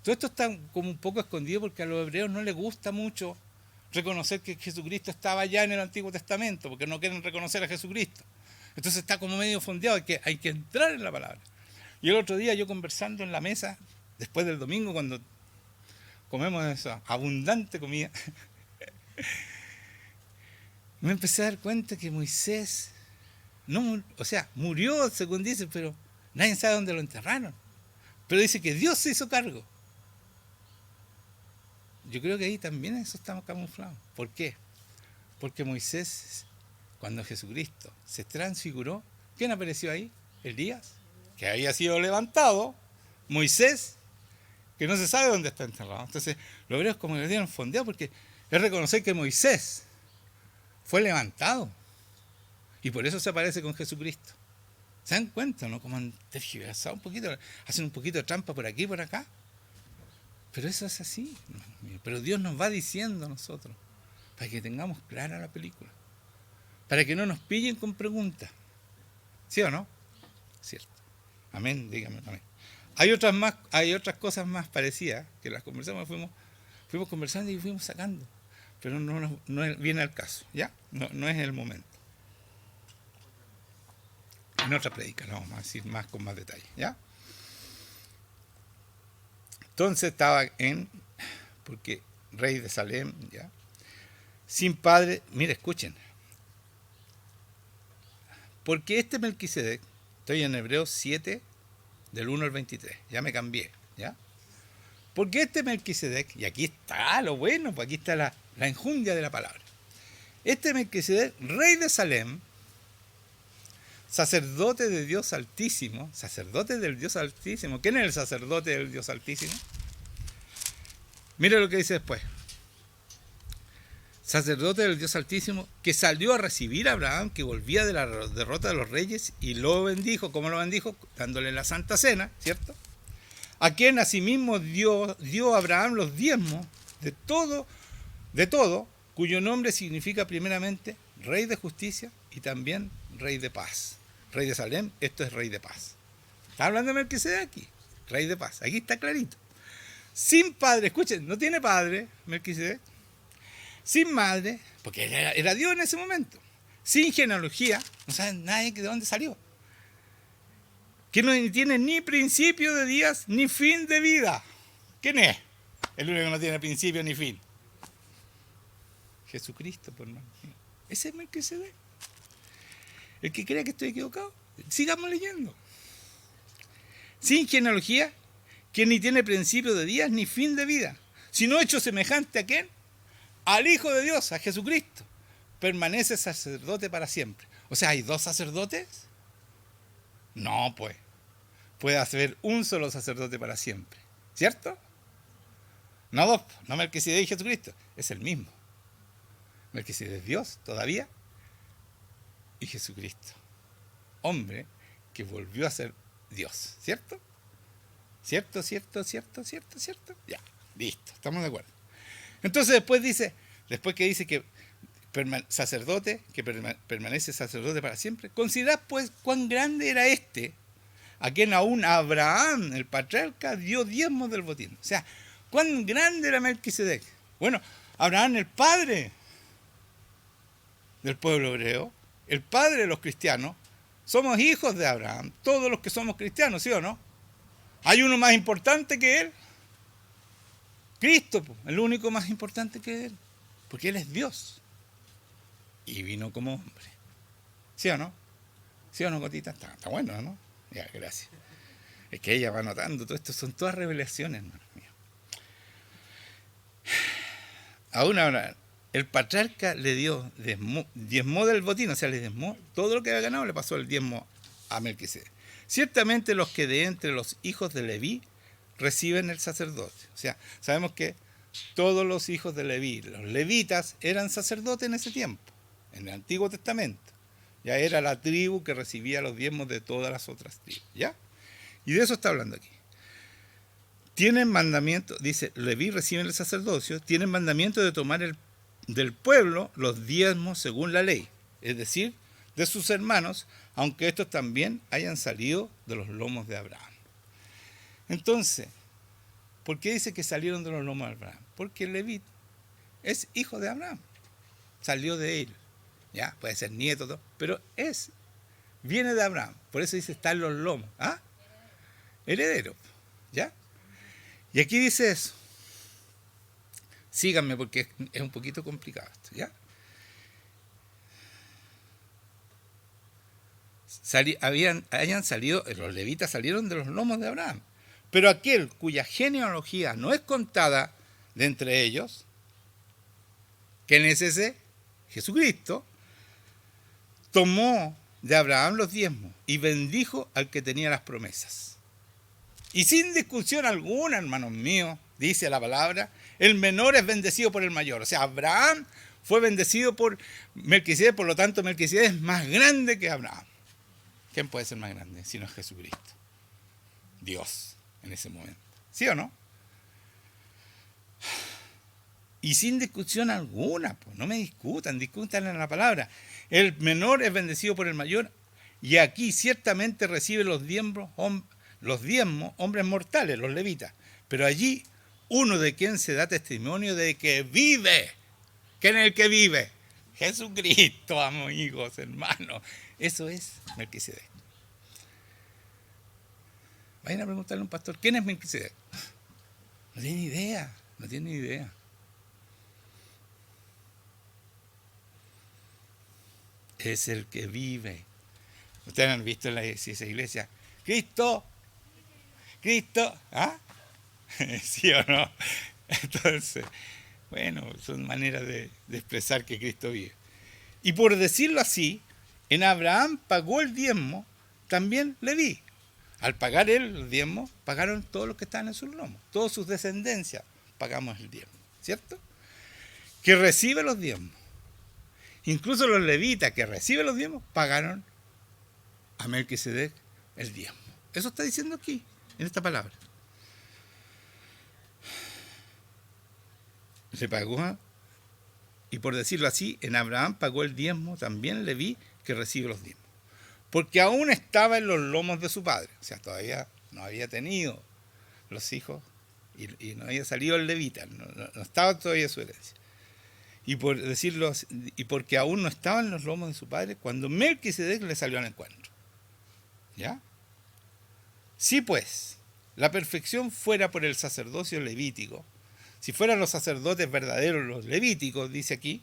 Todo esto está como un poco escondido porque a los hebreos no les gusta mucho reconocer que Jesucristo estaba ya en el Antiguo Testamento, porque no quieren reconocer a Jesucristo. Entonces está como medio fondeado, hay que entrar en la palabra. Y el otro día yo conversando en la mesa, después del domingo, cuando comemos esa abundante comida, me empecé a dar cuenta que Moisés, murió, según dice, pero nadie sabe dónde lo enterraron. Pero dice que Dios se hizo cargo. Yo creo que ahí también eso está camuflado. ¿Por qué? Porque Moisés, cuando Jesucristo se transfiguró, ¿quién apareció ahí? Elías, que había sido levantado. Moisés, que no se sabe dónde está enterrado. Entonces, los hebreos como que le dieron fondeado porque es reconocer que Moisés fue levantado. Y por eso se aparece con Jesucristo. ¿Se dan cuenta, no? Como han tergiversado un poquito, hacen un poquito de trampa por aquí y por acá. Pero eso es así. Pero Dios nos va diciendo a nosotros, para que tengamos clara la película. Para que no nos pillen con preguntas. ¿Sí o no? Cierto. Amén, dígame amén. hay otras cosas más parecidas que las conversamos, fuimos conversando y fuimos sacando, pero no viene al caso, ¿ya? No es el momento. En otra predica, no vamos a decir más con más detalle, ¿ya? Entonces estaba porque rey de Salem, ¿ya? Sin padre, mire, escuchen. Porque este Melquisedec, estoy en Hebreos 7, del 1 al 23, ya me cambié, ¿ya? Porque este Melquisedec, y aquí está lo bueno, pues aquí está la enjundia de la palabra. Este Melquisedec, rey de Salem, sacerdote de Dios Altísimo, sacerdote del Dios Altísimo. ¿Quién es el sacerdote del Dios Altísimo? Mira lo que dice después. Sacerdote del Dios Altísimo, que salió a recibir a Abraham, que volvía de la derrota de los reyes, y lo bendijo. ¿Cómo lo bendijo? Dándole la Santa Cena, ¿cierto? A quien asimismo dio a Abraham los diezmos de todo, cuyo nombre significa primeramente Rey de Justicia y también Rey de Paz. Rey de Salem, esto es Rey de Paz. Está hablando de Melquisedec aquí, Rey de Paz. Aquí está clarito. Sin padre, escuchen, no tiene padre Melquisedec. Sin madre, porque era Dios en ese momento. Sin genealogía, no sabe nadie de dónde salió. Que no tiene ni principio de días ni fin de vida. ¿Quién es? El único que no tiene principio ni fin. Jesucristo, por hermano. Ese es Melquisedec. El que crea que estoy equivocado, sigamos leyendo. Sin genealogía, que ni tiene principio de días ni fin de vida, sino hecho semejante a ¿quién? Al Hijo de Dios, a Jesucristo. Permanece sacerdote para siempre. O sea, ¿hay dos sacerdotes? No, pues. Puede haber un solo sacerdote para siempre. ¿Cierto? No dos, no Melquisedec y Jesucristo. Es el mismo. Melquisedec es Dios todavía y Jesucristo. Hombre que volvió a ser Dios. ¿Cierto? ¿Cierto? Ya, listo, estamos de acuerdo. Entonces después que dice que sacerdote, que permanece sacerdote para siempre, considerad pues cuán grande era a quien aún Abraham, el patriarca, dio diezmos del botín. O sea, cuán grande era Melquisedec. Bueno, Abraham, el padre del pueblo hebreo, el padre de los cristianos, somos hijos de Abraham, todos los que somos cristianos, ¿sí o no? ¿Hay uno más importante que él? Cristo, el único más importante que él, porque él es Dios y vino como hombre. ¿Sí o no? ¿Sí o no, Cotita? Está bueno, ¿no? Ya, gracias. Es que ella va notando todo esto, son todas revelaciones, hermano mío. Aún ahora, el patriarca le dio diezmó del botín, o sea, le diezmó todo lo que había ganado, le pasó el diezmo a Melquisedec. Ciertamente los que de entre los hijos de Leví reciben el sacerdote. O sea, sabemos que todos los hijos de Leví, los levitas, eran sacerdotes en ese tiempo, en el Antiguo Testamento. Ya era la tribu que recibía los diezmos de todas las otras tribus, ¿ya? Y de eso está hablando aquí. Tienen mandamiento, dice, Leví reciben el sacerdocio, tienen mandamiento de tomar del pueblo los diezmos según la ley, es decir, de sus hermanos, aunque estos también hayan salido de los lomos de Abraham. Entonces, ¿por qué dice que salieron de los lomos de Abraham? Porque Leví es hijo de Abraham, salió de él, ya puede ser nieto, todo, pero viene de Abraham, por eso dice está en los lomos, ¿ah? Heredero, ¿ya? Y aquí dice eso. Síganme porque es un poquito complicado esto, ¿ya? Hayan salido, los levitas salieron de los lomos de Abraham. Pero aquel cuya genealogía no es contada de entre ellos, ¿quién es ese? Jesucristo, tomó de Abraham los diezmos y bendijo al que tenía las promesas. Y sin discusión alguna, hermanos míos, dice la palabra, el menor es bendecido por el mayor. O sea, Abraham fue bendecido por Melquisedec, por lo tanto Melquisedec es más grande que Abraham. ¿Quién puede ser más grande si no es Jesucristo? Dios en ese momento. ¿Sí o no? Y sin discusión alguna, pues, no me discutan en la palabra. El menor es bendecido por el mayor y aquí ciertamente recibe los diezmos los diezmos hombres mortales, los levitas. Pero allí uno de quien se da testimonio de que vive. ¿Quién es el que vive? Jesucristo, amigos, hermanos. Eso es Melquisedec. Vayan a preguntarle a un pastor, ¿quién es Melquisedec? No tiene idea, no tiene idea. Es el que vive. Ustedes han visto en esa iglesia, Cristo, ¿ah? ¿Sí o no? Entonces, bueno, son maneras de expresar que Cristo vive. Y por decirlo así, en Abraham pagó el diezmo, también Leví. Al pagar él el diezmo, pagaron todos los que estaban en sus lomos, todas sus descendencias pagamos el diezmo, ¿cierto? Que recibe los diezmos. Incluso los levitas que reciben los diezmos pagaron a Melquisedec el diezmo. Eso está diciendo aquí, en esta palabra. Le pagó, y por decirlo así, en Abraham pagó el diezmo también Leví, que recibe los diezmos. Porque aún estaba en los lomos de su padre. O sea, todavía no había tenido los hijos y no había salido el levita, no estaba todavía su herencia. Y por decirlo, y porque aún no estaba en los lomos de su padre, cuando Melquisedec le salió al encuentro. ¿Ya? Si pues la perfección fuera por el sacerdocio levítico, si fueran los sacerdotes verdaderos los levíticos, dice aquí,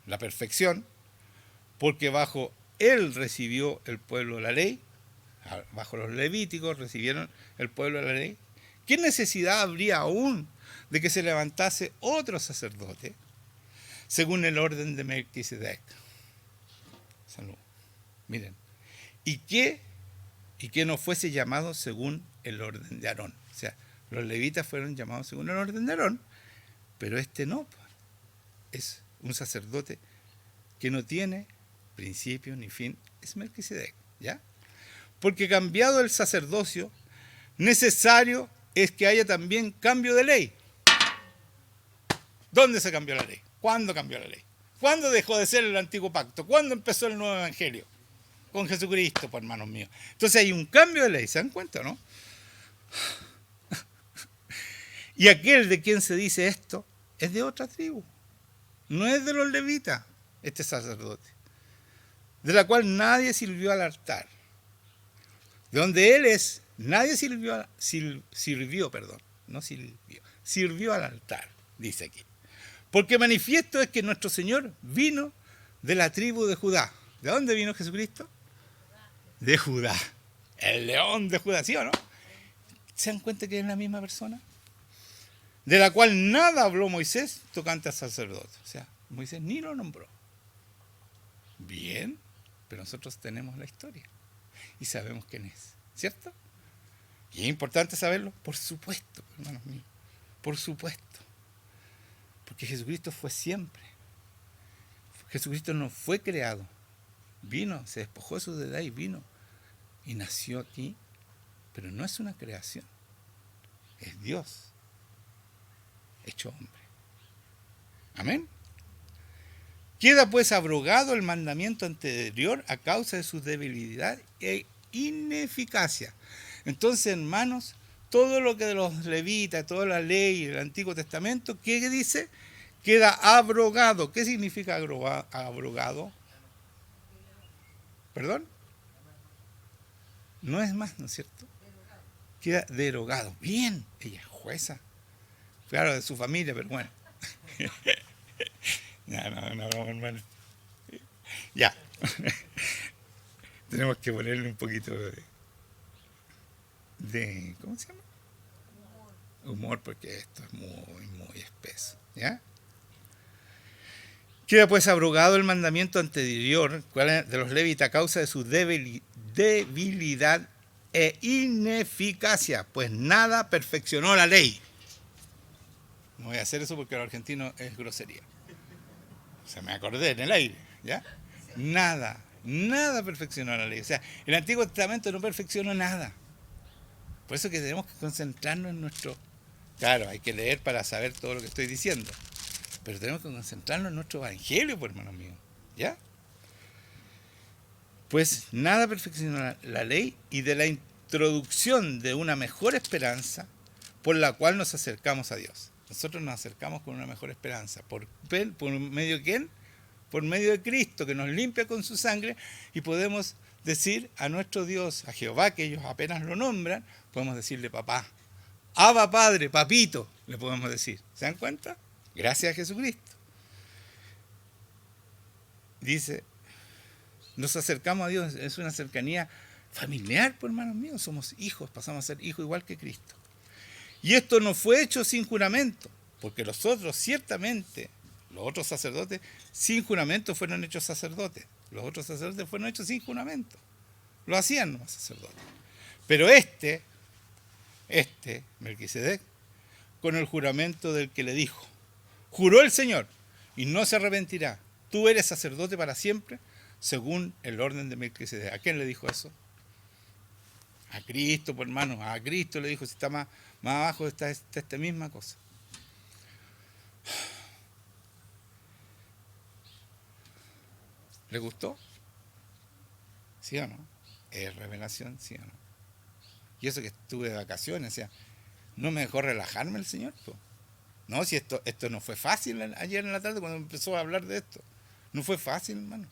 la perfección, porque bajo él recibió el pueblo la ley, bajo los levíticos recibieron el pueblo la ley, ¿qué necesidad habría aún de que se levantase otro sacerdote según el orden de Melquisedec? Salud. Miren, y que no fuese llamado según el orden de Aarón. O sea, los levitas fueron llamados según el orden de Aarón, pero este no, es un sacerdote que no tiene principio ni fin, es Melquisedec, ¿ya? Porque cambiado el sacerdocio, necesario es que haya también cambio de ley. ¿Dónde se cambió la ley? ¿Cuándo cambió la ley? ¿Cuándo dejó de ser el antiguo pacto? ¿Cuándo empezó el nuevo evangelio? Con Jesucristo, pues, hermanos míos. Entonces hay un cambio de ley, ¿se dan cuenta, no? Y aquel de quien se dice esto es de otra tribu. No es de los levitas, este sacerdote, de la cual nadie sirvió al altar. De donde él es, nadie sirvió al altar, dice aquí. Porque manifiesto es que nuestro Señor vino de la tribu de Judá. ¿De dónde vino Jesucristo? De Judá. El león de Judá, ¿sí o no? ¿Se dan cuenta que es la misma persona? De la cual nada habló Moisés tocante al sacerdote. O sea, Moisés ni lo nombró. Bien, pero nosotros tenemos la historia y sabemos quién es, ¿cierto? Y es importante saberlo, por supuesto, hermanos míos, por supuesto. Porque Jesucristo fue siempre. Jesucristo no fue creado. Vino, se despojó de su deidad y vino. Y nació aquí, pero no es una creación. Es Dios, hecho hombre. Amén. Queda pues abrogado el mandamiento anterior a causa de su debilidad e ineficacia. Entonces, hermanos, todo lo que de los levitas, toda la ley del Antiguo Testamento, ¿qué dice? Queda abrogado. ¿Qué significa abrogado? ¿Perdón? No es más, ¿no es cierto? Queda derogado. Bien, ella es jueza. Claro, de su familia, pero bueno. No, hermano. Ya. Tenemos que ponerle un poquito de ¿cómo se llama? Humor, porque esto es muy espeso. ¿Ya? Queda pues abrogado el mandamiento anterior de los levitas a causa de su debilidad e ineficacia, pues nada perfeccionó la ley. No voy a hacer eso porque el argentino es grosería. Se me acordé en el aire, ¿ya? Nada perfeccionó la ley. O sea, el Antiguo Testamento no perfeccionó nada. Por eso que tenemos que concentrarnos en nuestro... Claro, hay que leer para saber todo lo que estoy diciendo. Pero tenemos que concentrarnos en nuestro evangelio, pues, hermanos míos. ¿Ya? Pues nada perfeccionó la ley, y de la introducción de una mejor esperanza por la cual nos acercamos a Dios. Nosotros nos acercamos con una mejor esperanza. ¿Por medio de quién? Por medio de Cristo, que nos limpia con su sangre, y podemos decir a nuestro Dios, a Jehová, que ellos apenas lo nombran, podemos decirle papá. Abba Padre, papito, le podemos decir. ¿Se dan cuenta? Gracias a Jesucristo. Dice, nos acercamos a Dios, es una cercanía familiar, pues, hermanos míos, somos hijos, pasamos a ser hijos igual que Cristo. Y esto no fue hecho sin juramento, porque los otros, ciertamente, los otros sacerdotes, sin juramento fueron hechos sacerdotes. Los otros sacerdotes fueron hechos sin juramento. Lo hacían los sacerdotes. Pero este, Melquisedec, con el juramento del que le dijo, juró el Señor, y no se arrepentirá, tú eres sacerdote para siempre, según el orden de Melquisedec. ¿A quién le dijo eso? A Cristo, pues, hermano, a Cristo le dijo, si está más abajo está esta misma cosa. ¿Le gustó? ¿Sí o no? ¿Es revelación? ¿Sí o no? Y eso que estuve de vacaciones, o sea, ¿no me dejó relajarme el Señor? Pues. No, si esto no fue fácil ayer en la tarde cuando empezó a hablar de esto. No fue fácil, hermano.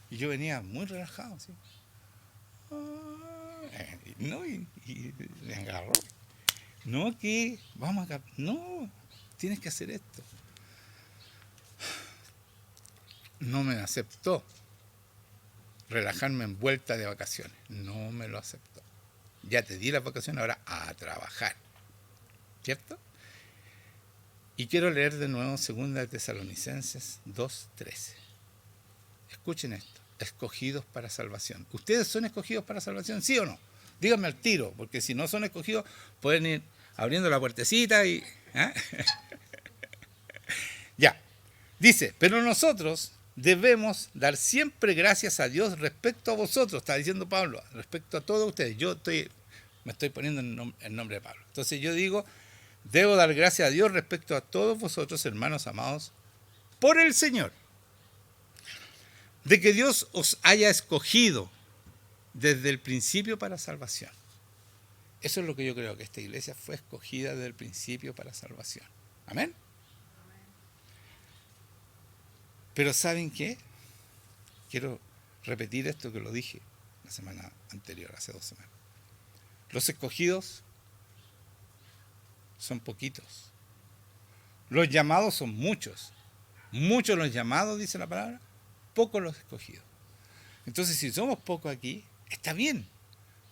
Y yo venía muy relajado, ¿sí? No, y me agarró. No, que vamos acá. No, tienes que hacer esto. No me aceptó relajarme en vuelta de vacaciones. No me lo aceptó. Ya te di las vacaciones, ahora a trabajar. ¿Cierto? Y quiero leer de nuevo 2 Tesalonicenses 2:13. Escuchen esto. Escogidos para salvación. ¿Ustedes son escogidos para salvación? ¿Sí o no? Díganme al tiro, porque si no son escogidos, pueden ir abriendo la puertecita y... ¿eh? Ya. Dice, pero nosotros debemos dar siempre gracias a Dios respecto a vosotros, está diciendo Pablo, respecto a todos ustedes. Me estoy poniendo en nombre de Pablo. Entonces yo digo, debo dar gracias a Dios respecto a todos vosotros, hermanos amados, por el Señor, de que Dios os haya escogido desde el principio para salvación. Eso es lo que yo creo, que esta iglesia fue escogida desde el principio para salvación. ¿Amén? Pero ¿saben qué? Quiero repetir esto que lo dije la semana anterior, hace 2 semanas. Los escogidos son poquitos. Los llamados son muchos. Muchos los llamados, dice la palabra, pocos los escogidos. Entonces, si somos pocos aquí, está bien,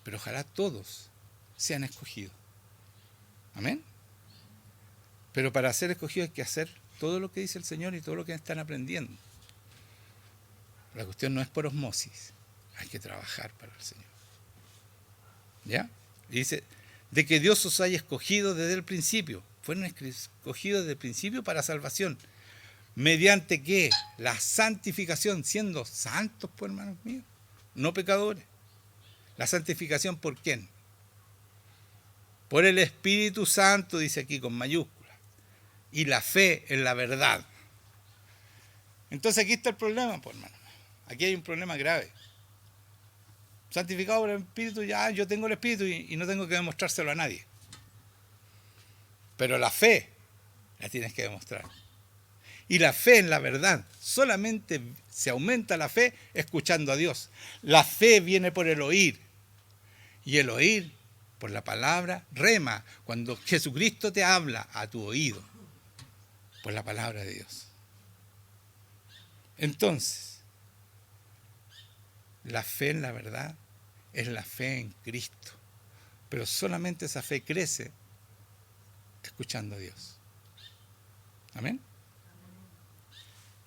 pero ojalá todos sean escogidos. ¿Amén? Pero para ser escogidos hay que hacer todo lo que dice el Señor y todo lo que están aprendiendo. La cuestión no es por osmosis, hay que trabajar para el Señor. ¿Ya? Y dice, de que Dios os haya escogido desde el principio. Fueron escogidos desde el principio para salvación. ¿Mediante qué? La santificación, siendo santos, pues, hermanos míos, no pecadores. ¿La santificación por quién? Por el Espíritu Santo, dice aquí con mayúsculas. Y la fe en la verdad. Entonces aquí está el problema, pues, hermano. Aquí hay un problema grave. Santificado por el Espíritu, ya yo tengo el Espíritu y no tengo que demostrárselo a nadie. Pero la fe la tienes que demostrar. Y la fe en la verdad, solamente se aumenta la fe escuchando a Dios. La fe viene por el oír. Y el oír por la palabra rema, cuando Jesucristo te habla a tu oído, por la palabra de Dios. Entonces, la fe en la verdad es la fe en Cristo. Pero solamente esa fe crece escuchando a Dios. ¿Amén?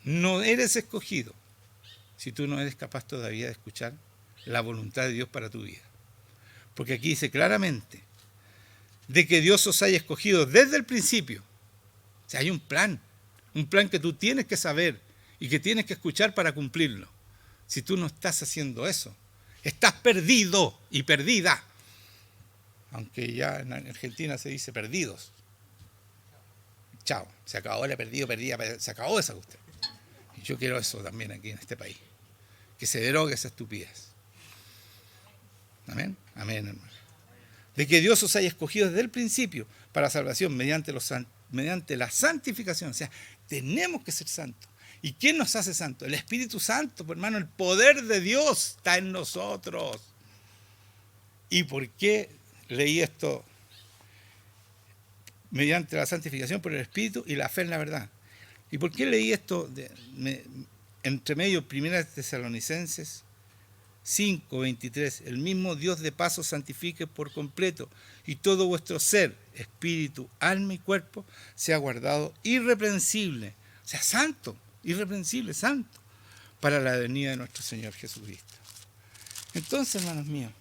No eres escogido si tú no eres capaz todavía de escuchar la voluntad de Dios para tu vida. Porque aquí dice claramente de que Dios os haya escogido desde el principio. O sea, hay un plan que tú tienes que saber y que tienes que escuchar para cumplirlo. Si tú no estás haciendo eso, estás perdido y perdida. Aunque ya en Argentina se dice perdidos. Chao, se acabó la perdida, se acabó esa cuestión. Y yo quiero eso también aquí en este país. Que se derogue esa estupidez. Amén, amén, hermano. de que Dios os haya escogido desde el principio para salvación mediante la santificación. O sea, tenemos que ser santos. ¿Y quién nos hace santos? El Espíritu Santo, pues, hermano, el poder de Dios está en nosotros. ¿Y por qué leí esto? Mediante la santificación por el Espíritu y la fe en la verdad. ¿Y por qué leí esto entre medio, 1 Tesalonicenses 5:23? El mismo Dios de paz os santifique por completo, y todo vuestro ser, espíritu, alma y cuerpo, sea guardado irreprensible, o sea, santo, irreprensible, santo, para la venida de nuestro Señor Jesucristo. Entonces, hermanos míos,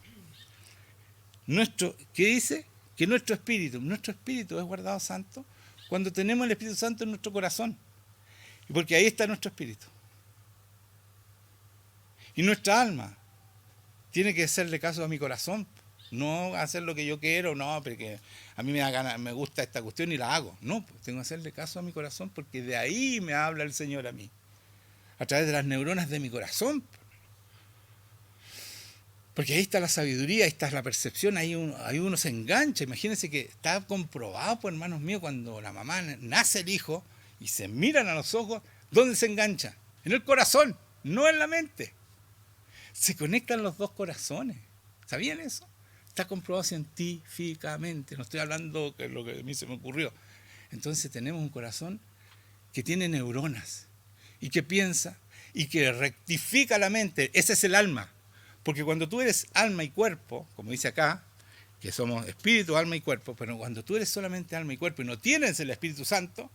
¿qué dice? Que nuestro espíritu es guardado santo cuando tenemos el Espíritu Santo en nuestro corazón, porque ahí está nuestro espíritu. Y nuestra alma tiene que hacerle caso a mi corazón, no hacer lo que yo quiero, no, porque a mí me da ganas, me gusta esta cuestión y la hago. No, pues tengo que hacerle caso a mi corazón, porque de ahí me habla el Señor a mí, a través de las neuronas de mi corazón. Porque ahí está la sabiduría, ahí está la percepción, ahí uno se engancha. Imagínense que está comprobado, pues, hermanos míos, cuando la mamá nace el hijo y se miran a los ojos, ¿dónde se engancha? En el corazón, no en la mente. Se conectan los dos corazones. ¿Sabían eso? Está comprobado científicamente. No estoy hablando de lo que a mí se me ocurrió. Entonces tenemos un corazón que tiene neuronas y que piensa y que rectifica la mente. Ese es el alma. Porque cuando tú eres alma y cuerpo, como dice acá, que somos espíritu, alma y cuerpo, pero cuando tú eres solamente alma y cuerpo y no tienes el Espíritu Santo,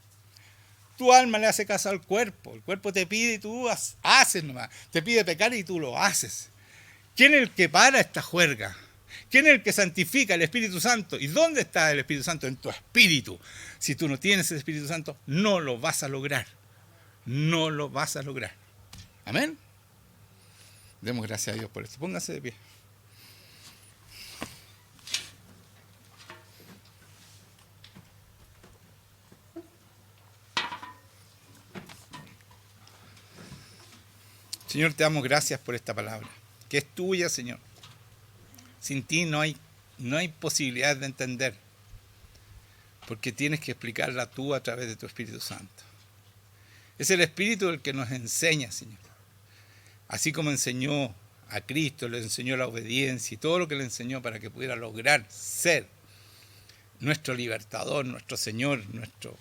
tu alma le hace caso al cuerpo. El cuerpo te pide y tú haces nomás. Te pide pecar y tú lo haces. ¿Quién es el que para esta juerga? ¿Quién es el que santifica el Espíritu Santo? ¿Y dónde está el Espíritu Santo? En tu espíritu. Si tú no tienes el Espíritu Santo, no lo vas a lograr. No lo vas a lograr. Amén. Demos gracias a Dios por esto. Pónganse de pie. Señor, te damos gracias por esta palabra, que es tuya, Señor. Sin ti no hay posibilidad de entender, porque tienes que explicarla tú a través de tu Espíritu Santo. Es el Espíritu el que nos enseña, Señor. Así como enseñó a Cristo, le enseñó la obediencia y todo lo que le enseñó para que pudiera lograr ser nuestro libertador, nuestro Señor, nuestro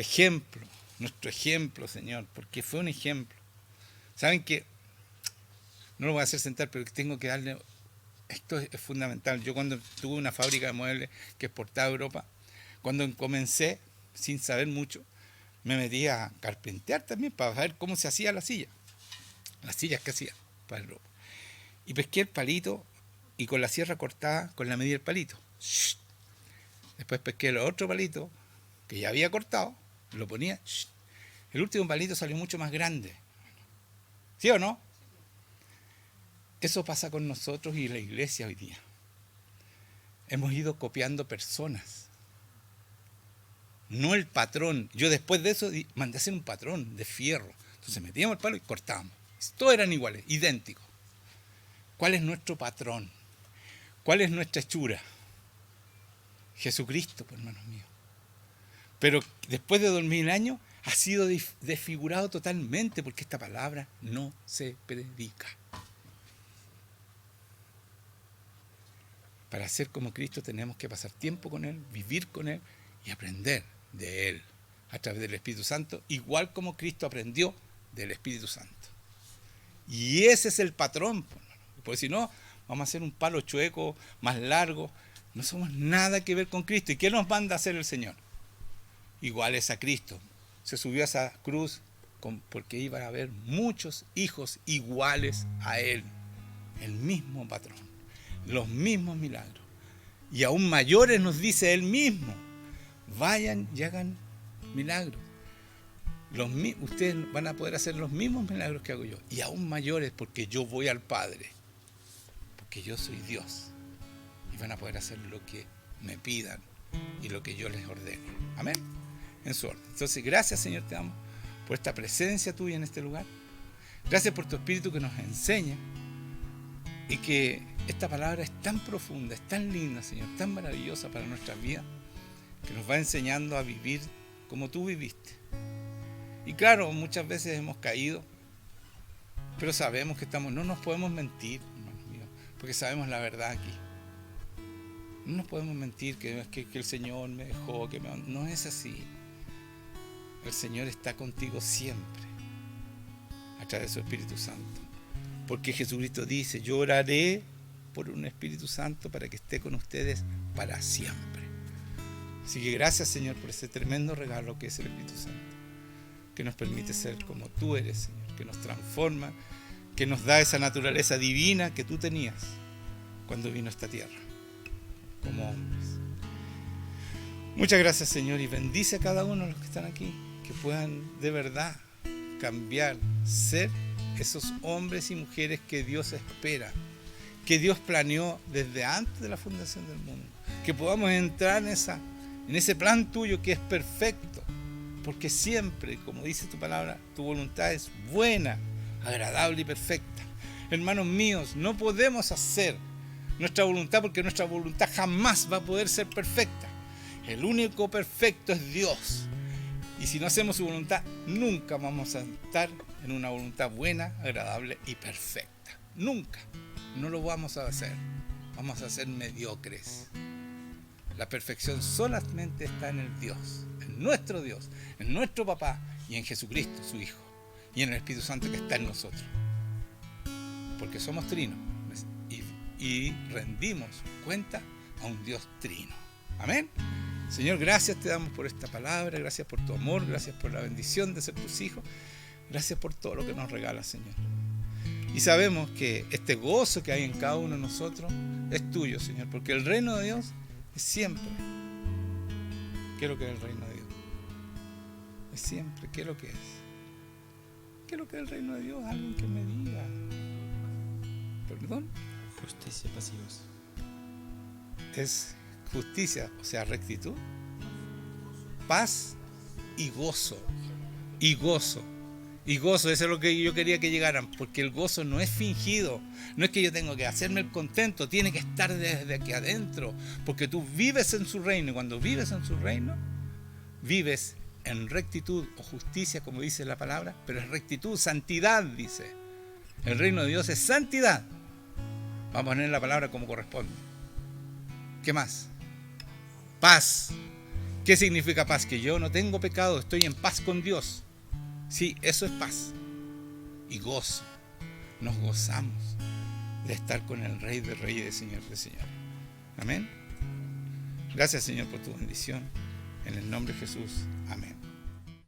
ejemplo, Señor, porque fue un ejemplo. ¿Saben qué? No lo voy a hacer sentar, pero tengo que darle... Esto es fundamental. Yo cuando tuve una fábrica de muebles que exportaba a Europa, cuando comencé, sin saber mucho, me metí a carpintear también para ver cómo se hacía la silla. Las sillas que hacía para Europa. Y pesqué el palito y con la sierra cortada con la medida del palito. Después pesqué el otro palito que ya había cortado, lo ponía. El último palito salió mucho más grande. ¿Sí o no? Eso pasa con nosotros y la iglesia hoy día. Hemos ido copiando personas. No el patrón. Yo después de eso mandé a hacer un patrón de fierro. Entonces metíamos el palo y cortábamos. Todos eran iguales, idénticos. ¿Cuál es nuestro patrón? ¿Cuál es nuestra hechura? Jesucristo, pues, hermanos míos. Pero después de 2000 años ha sido desfigurado totalmente porque esta palabra no se predica. Para ser como Cristo tenemos que pasar tiempo con Él, vivir con Él y aprender de Él a través del Espíritu Santo, igual como Cristo aprendió del Espíritu Santo. Y ese es el patrón, porque si no, vamos a hacer un palo chueco, más largo. No somos nada que ver con Cristo. ¿Y qué nos manda a hacer el Señor? Iguales a Cristo. Se subió a esa cruz porque iba a haber muchos hijos iguales a Él. El mismo patrón, los mismos milagros. Y aún mayores nos dice Él mismo. Vayan y hagan milagros. Ustedes van a poder hacer los mismos milagros que hago yo. Y aún mayores porque yo voy al Padre. Porque yo soy Dios. Y van a poder hacer lo que me pidan y lo que yo les ordene. Amén. En su orden. Entonces, gracias, Señor, te amo por esta presencia tuya en este lugar. Gracias por tu Espíritu que nos enseña y que esta palabra es tan profunda, es tan linda, Señor, tan maravillosa para nuestras vidas, que nos va enseñando a vivir como tú viviste. Y claro, muchas veces hemos caído, pero sabemos que no nos podemos mentir, hermanos míos, porque sabemos la verdad aquí. No nos podemos mentir que el Señor me dejó, no es así. El Señor está contigo siempre, a través de su Espíritu Santo. Porque Jesucristo dice, yo oraré por un Espíritu Santo para que esté con ustedes para siempre. Así que gracias, Señor, por ese tremendo regalo que es el Espíritu Santo, que nos permite ser como tú eres, Señor, que nos transforma, que nos da esa naturaleza divina que tú tenías cuando vino a esta tierra, como hombres. Muchas gracias, Señor, y bendice a cada uno de los que están aquí, que puedan de verdad cambiar, ser esos hombres y mujeres que Dios espera, que Dios planeó desde antes de la fundación del mundo, que podamos entrar en ese plan tuyo que es perfecto, porque siempre, como dice tu palabra, tu voluntad es buena, agradable y perfecta. Hermanos míos, no podemos hacer nuestra voluntad porque nuestra voluntad jamás va a poder ser perfecta. El único perfecto es Dios. Y si no hacemos su voluntad, nunca vamos a estar en una voluntad buena, agradable y perfecta. Nunca. No lo vamos a hacer. Vamos a ser mediocres. La perfección solamente está en el Dios, en nuestro Papá y en Jesucristo, su Hijo, y en el Espíritu Santo que está en nosotros. Porque somos trinos y rendimos cuenta a un Dios trino. Amén. Señor, gracias te damos por esta palabra, gracias por tu amor, gracias por la bendición de ser tus hijos, gracias por todo lo que nos regalas, Señor. Y sabemos que este gozo que hay en cada uno de nosotros es tuyo, Señor, porque el reino de Dios es siempre. ¿Qué es lo que es el reino de Dios? Es siempre. ¿Qué es lo que es? ¿Qué es lo que es el reino de Dios? Alguien que me diga. ¿Perdón? Justicia, pasivos. Es justicia, o sea, rectitud, paz y gozo. Y gozo. Y gozo, eso es lo que yo quería que llegaran, porque el gozo no es fingido, no es que yo tengo que hacerme el contento, tiene que estar desde aquí adentro, porque tú vives en su reino, y cuando vives en su reino, vives en rectitud o justicia, como dice la palabra, pero es rectitud, santidad, dice. El reino de Dios es santidad. Vamos a poner la palabra como corresponde. ¿Qué más? Paz. ¿Qué significa paz? Que yo no tengo pecado, estoy en paz con Dios. Sí, eso es paz. Y gozo. Nos gozamos de estar con el Rey de Reyes y de Señor de Señores. Amén. Gracias, Señor, por tu bendición. En el nombre de Jesús. Amén.